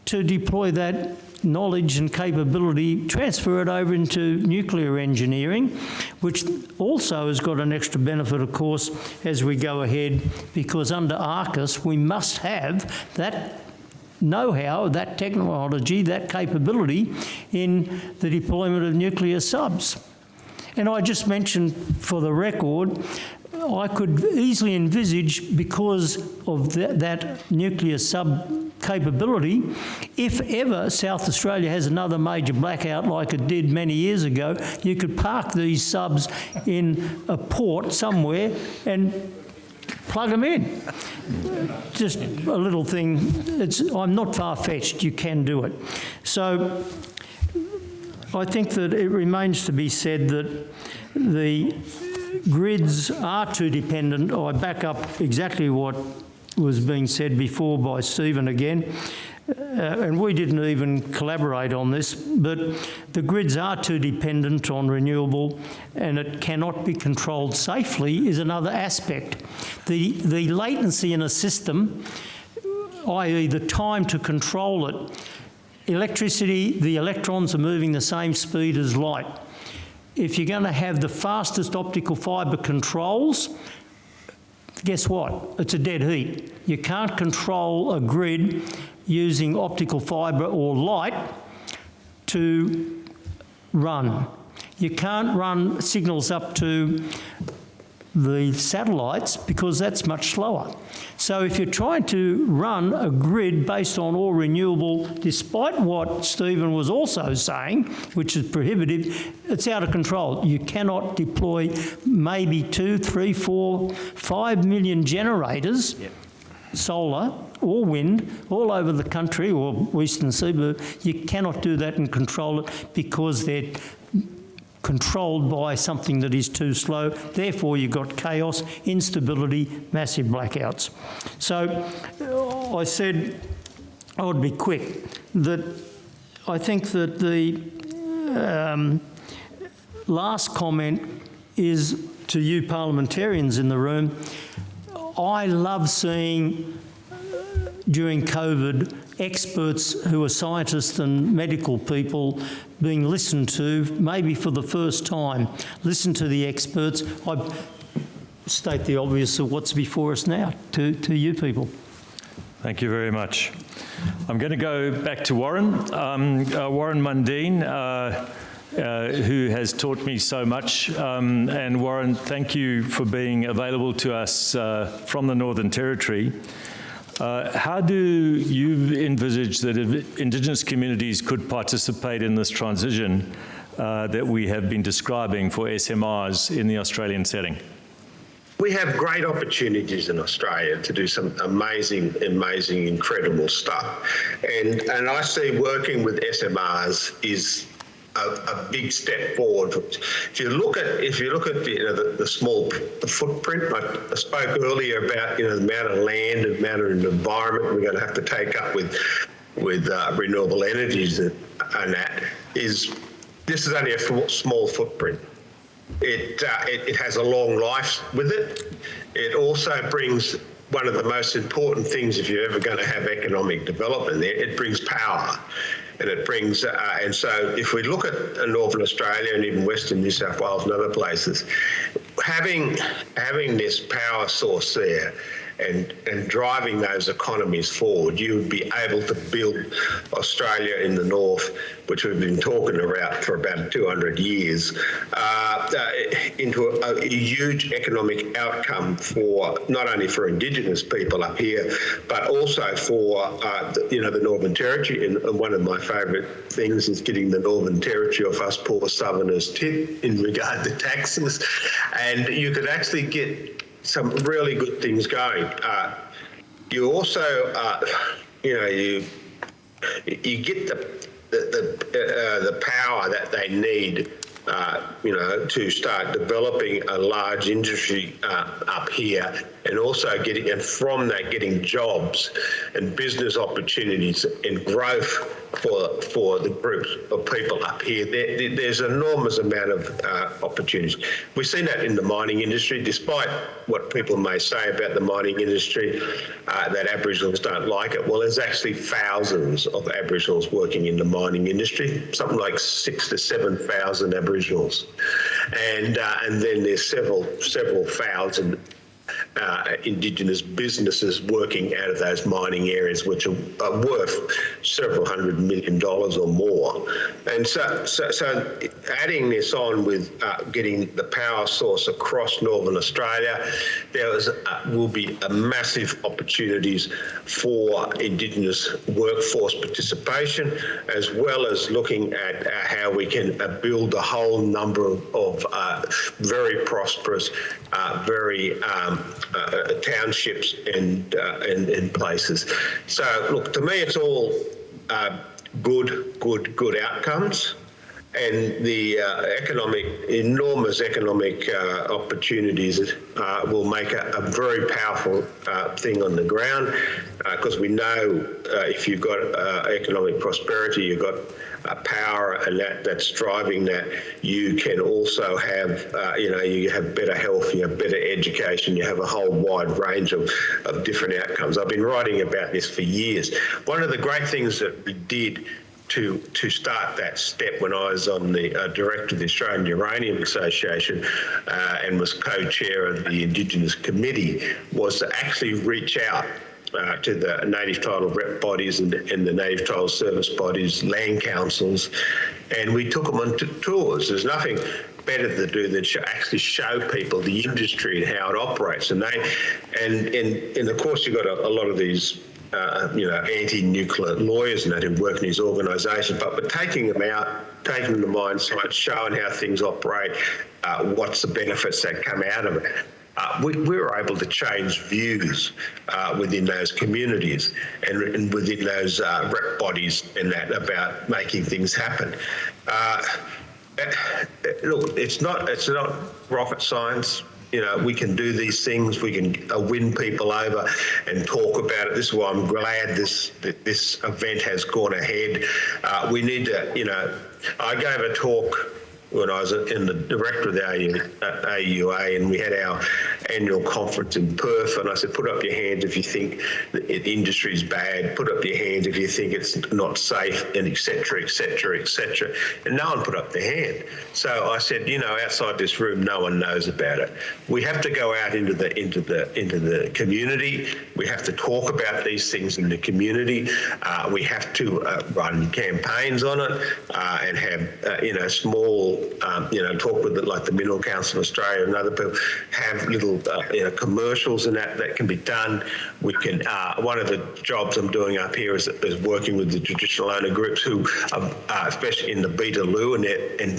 to deploy that knowledge and capability, transfer it over into nuclear engineering, which also has got an extra benefit, of course, as we go ahead, because under AUKUS we must have that know-how, that technology, that capability in the deployment of nuclear subs. And I just mentioned, for the record, I could easily envisage, because of that nuclear sub capability, if ever South Australia has another major blackout like it did many years ago, you could park these subs in a port somewhere and plug them in. Just a little thing. I'm not far-fetched. You can do it. So I think that it remains to be said that the grids are too dependent. I back up exactly what was being said before by Stephen again, and we didn't even collaborate on this, but the grids are too dependent on renewable, and it cannot be controlled safely is another aspect. The latency in a system, i.e. the time to control it, electricity, the electrons are moving the same speed as light. If you're going to have the fastest optical fibre controls, guess what? It's a dead heat. You can't control a grid using optical fibre or light to run. You can't run signals up to the satellites because that's much slower. So if you're trying to run a grid based on all renewable, despite what Stephen was also saying, which is prohibitive, it's out of control. You cannot deploy maybe 2, 3, 4, 5 million generators, solar or wind, all over the country or Western Seaboard. You cannot do that and control it because they're controlled by something that is too slow. Therefore, you've got chaos, instability, massive blackouts. So I said I would be quick, that I think that the last comment is to you parliamentarians in the room. I love seeing during COVID experts who are scientists and medical people being listened to, maybe for the first time. Listen to the experts. I state the obvious of what's before us now to you people. Thank you very much. I'm going to go back to Warren. Warren Mundine, who has taught me so much. And Warren, thank you for being available to us from the Northern Territory. How do you envisage that Indigenous communities could participate in this transition that we have been describing for SMRs in the Australian setting? We have great opportunities in Australia to do some amazing, incredible stuff. And I see working with SMRs is a big step forward. If you look at the small footprint, I spoke earlier about the amount of land and amount of environment we're going to have to take up with renewable energies, and that is, this is only a small footprint. It has a long life with it. It also brings one of the most important things if you're ever going to have economic development there. It brings power. And it brings, and so if we look at Northern Australia and even Western New South Wales and other places, having this power source there and driving those economies forward, you would be able to build Australia in the north, which we've been talking about for about 200 years, into a huge economic outcome for not only for Indigenous people up here, but also for the Northern Territory. And one of my favourite things is getting the Northern Territory off us poor Southerners' tip in regard to taxes, and you could actually get some really good things going. You also, you get the power that they need, to start developing a large industry up here, and also getting jobs and business opportunities and growth for the groups of people up here. There's an enormous amount of opportunities. We've seen that in the mining industry, despite what people may say about the mining industry, that Aboriginals don't like it. Well, there's actually thousands of Aboriginals working in the mining industry, something like 6,000 to 7,000 Aboriginals, and then there's several thousand Indigenous businesses working out of those mining areas, which are worth several $100 million or more. And so adding this on with getting the power source across Northern Australia, will be a massive opportunities for Indigenous workforce participation, as well as looking at how we can build a whole number of very prosperous, very townships and places. So, look, to me, it's all good outcomes, and the enormous economic opportunities will make a very powerful thing on the ground, because we know if you've got economic prosperity, you've got power, and that's driving that. You can also have, you have better health, you have better education, you have a whole wide range of different outcomes. I've been writing about this for years. One of the great things that we did to start that step when I was on the director of the Australian Uranium Association and was co-chair of the Indigenous Committee, was to actually reach out to the native title rep bodies and the native title service bodies, land councils, and we took them on tours. There's nothing better to do than actually show people the industry and how it operates. And of course you've got a lot of these anti-nuclear lawyers and that who work in these organisations, but we're taking them out, taking them on site, showing how things operate, what's the benefits that come out of it. We were able to change views within those communities and within those rep bodies and that about making things happen. Look, it's not rocket science. We can do these things. We can win people over and talk about it. This is why I'm glad this event has gone ahead. We need to, I gave a talk when I was in the director of the AUA, and we had our annual conference in Perth, and I said, put up your hands if you think the industry is bad, put up your hands if you think it's not safe, and et cetera, et cetera, et cetera. And no one put up their hand. So I said, outside this room, no one knows about it. We have to go out into the community. We have to talk about these things in the community. We have to run campaigns on it and have, small talk with like the Mineral Council of Australia and other people, have little commercials and that can be done. We can. One of the jobs I'm doing up here is working with the traditional owner groups who, especially in the Beetaloo, and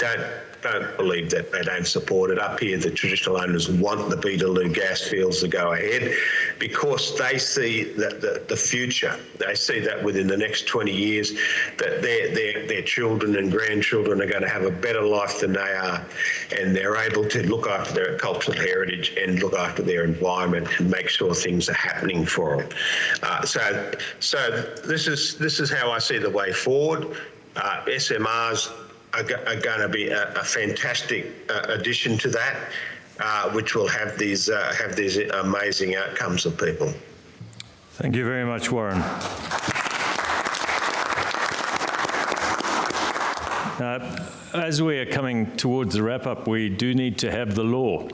don't believe that they don't support it. Up here, the traditional owners want the Beetaloo gas fields to go ahead because they see that the future. They see that within the next 20 years that their children and grandchildren are going to have a better life than they are, and they're able to look after their cultural heritage and look after their environment and make sure things are happening for them. So this is how I see the way forward. SMRs are going to be a fantastic addition to that, which will have these amazing outcomes of people. Thank you very much, Warren. As we are coming towards the wrap-up, we do need to have the law.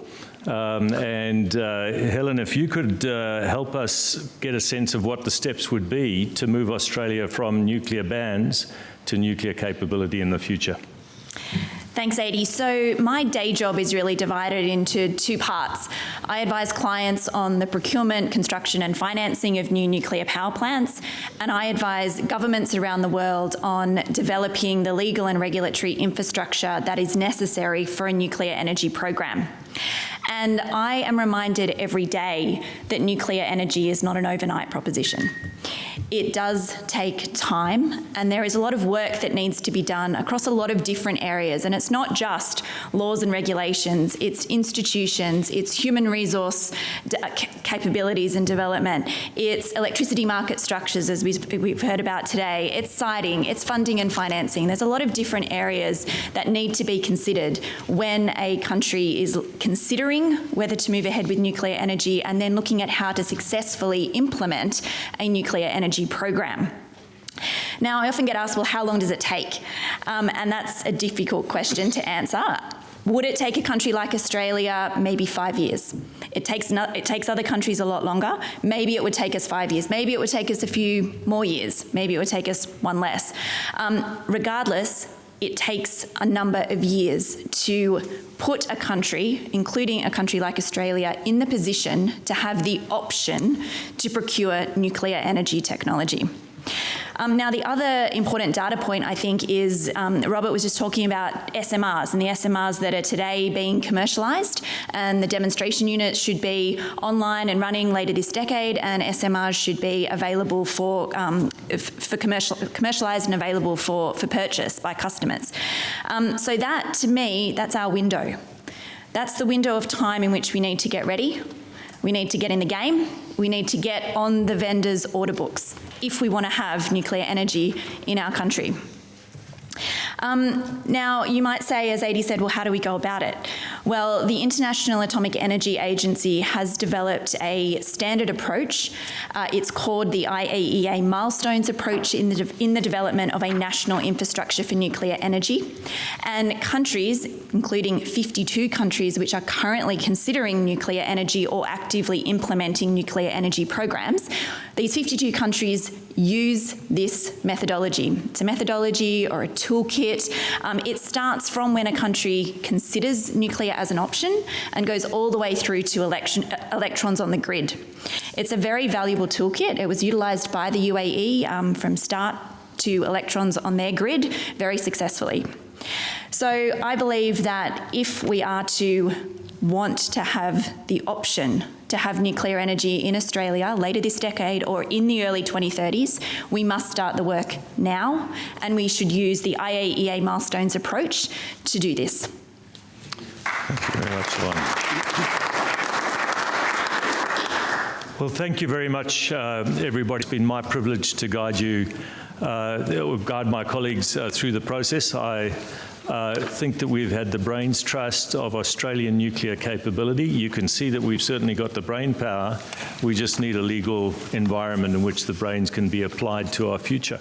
Helen, if you could help us get a sense of what the steps would be to move Australia from nuclear bans to nuclear capability in the future. Thanks, Adi. So my day job is really divided into two parts. I advise clients on the procurement, construction and financing of new nuclear power plants, and I advise governments around the world on developing the legal and regulatory infrastructure that is necessary for a nuclear energy program. And I am reminded every day that nuclear energy is not an overnight proposition. It does take time, and there is a lot of work that needs to be done across a lot of different areas. And it's not just laws and regulations, it's institutions, it's human resource capabilities and development, it's electricity market structures, as we've heard about today, it's siting, it's funding and financing. There's a lot of different areas that need to be considered when a country is considering whether to move ahead with nuclear energy and then looking at how to successfully implement a nuclear energy program. Now, I often get asked, well, how long does it take? And that's a difficult question to answer. Would it take a country like Australia maybe 5 years? It takes other countries a lot longer. Maybe it would take us 5 years. Maybe it would take us a few more years. Maybe it would take us one less. Regardless, it takes a number of years to put a country, including a country like Australia, in the position to have the option to procure nuclear energy technology. Now, the other important data point, I think, is Robert was just talking about SMRs and the SMRs that are today being commercialised, and the demonstration units should be online and running later this decade, and SMRs should be available for commercialised and available for purchase by customers. So that, to me, that's our window. That's the window of time in which we need to get ready. We need to get in the game. We need to get on the vendors' order books if we want to have nuclear energy in our country. Now, you might say, as Adi said, well, how do we go about it? Well, the International Atomic Energy Agency has developed a standard approach. It's called the IAEA Milestones Approach in the development of a national infrastructure for nuclear energy. And countries, including 52 countries which are currently considering nuclear energy or actively implementing nuclear energy programs, these 52 countries use this methodology. It's a methodology or a toolkit. It starts from when a country considers nuclear as an option and goes all the way through to electrons on the grid. It's a very valuable toolkit. It was utilised by the UAE from start to electrons on their grid very successfully. So I believe that if we are to want to have the option to have nuclear energy in Australia later this decade or in the early 2030s, we must start the work now, and we should use the IAEA Milestones approach to do this. Thank you very much, Lon. Well, thank you very much, everybody. It's been my privilege to guide my colleagues through the process. I think that we've had the brains trust of Australian nuclear capability. You can see that we've certainly got the brain power. We just need a legal environment in which the brains can be applied to our future.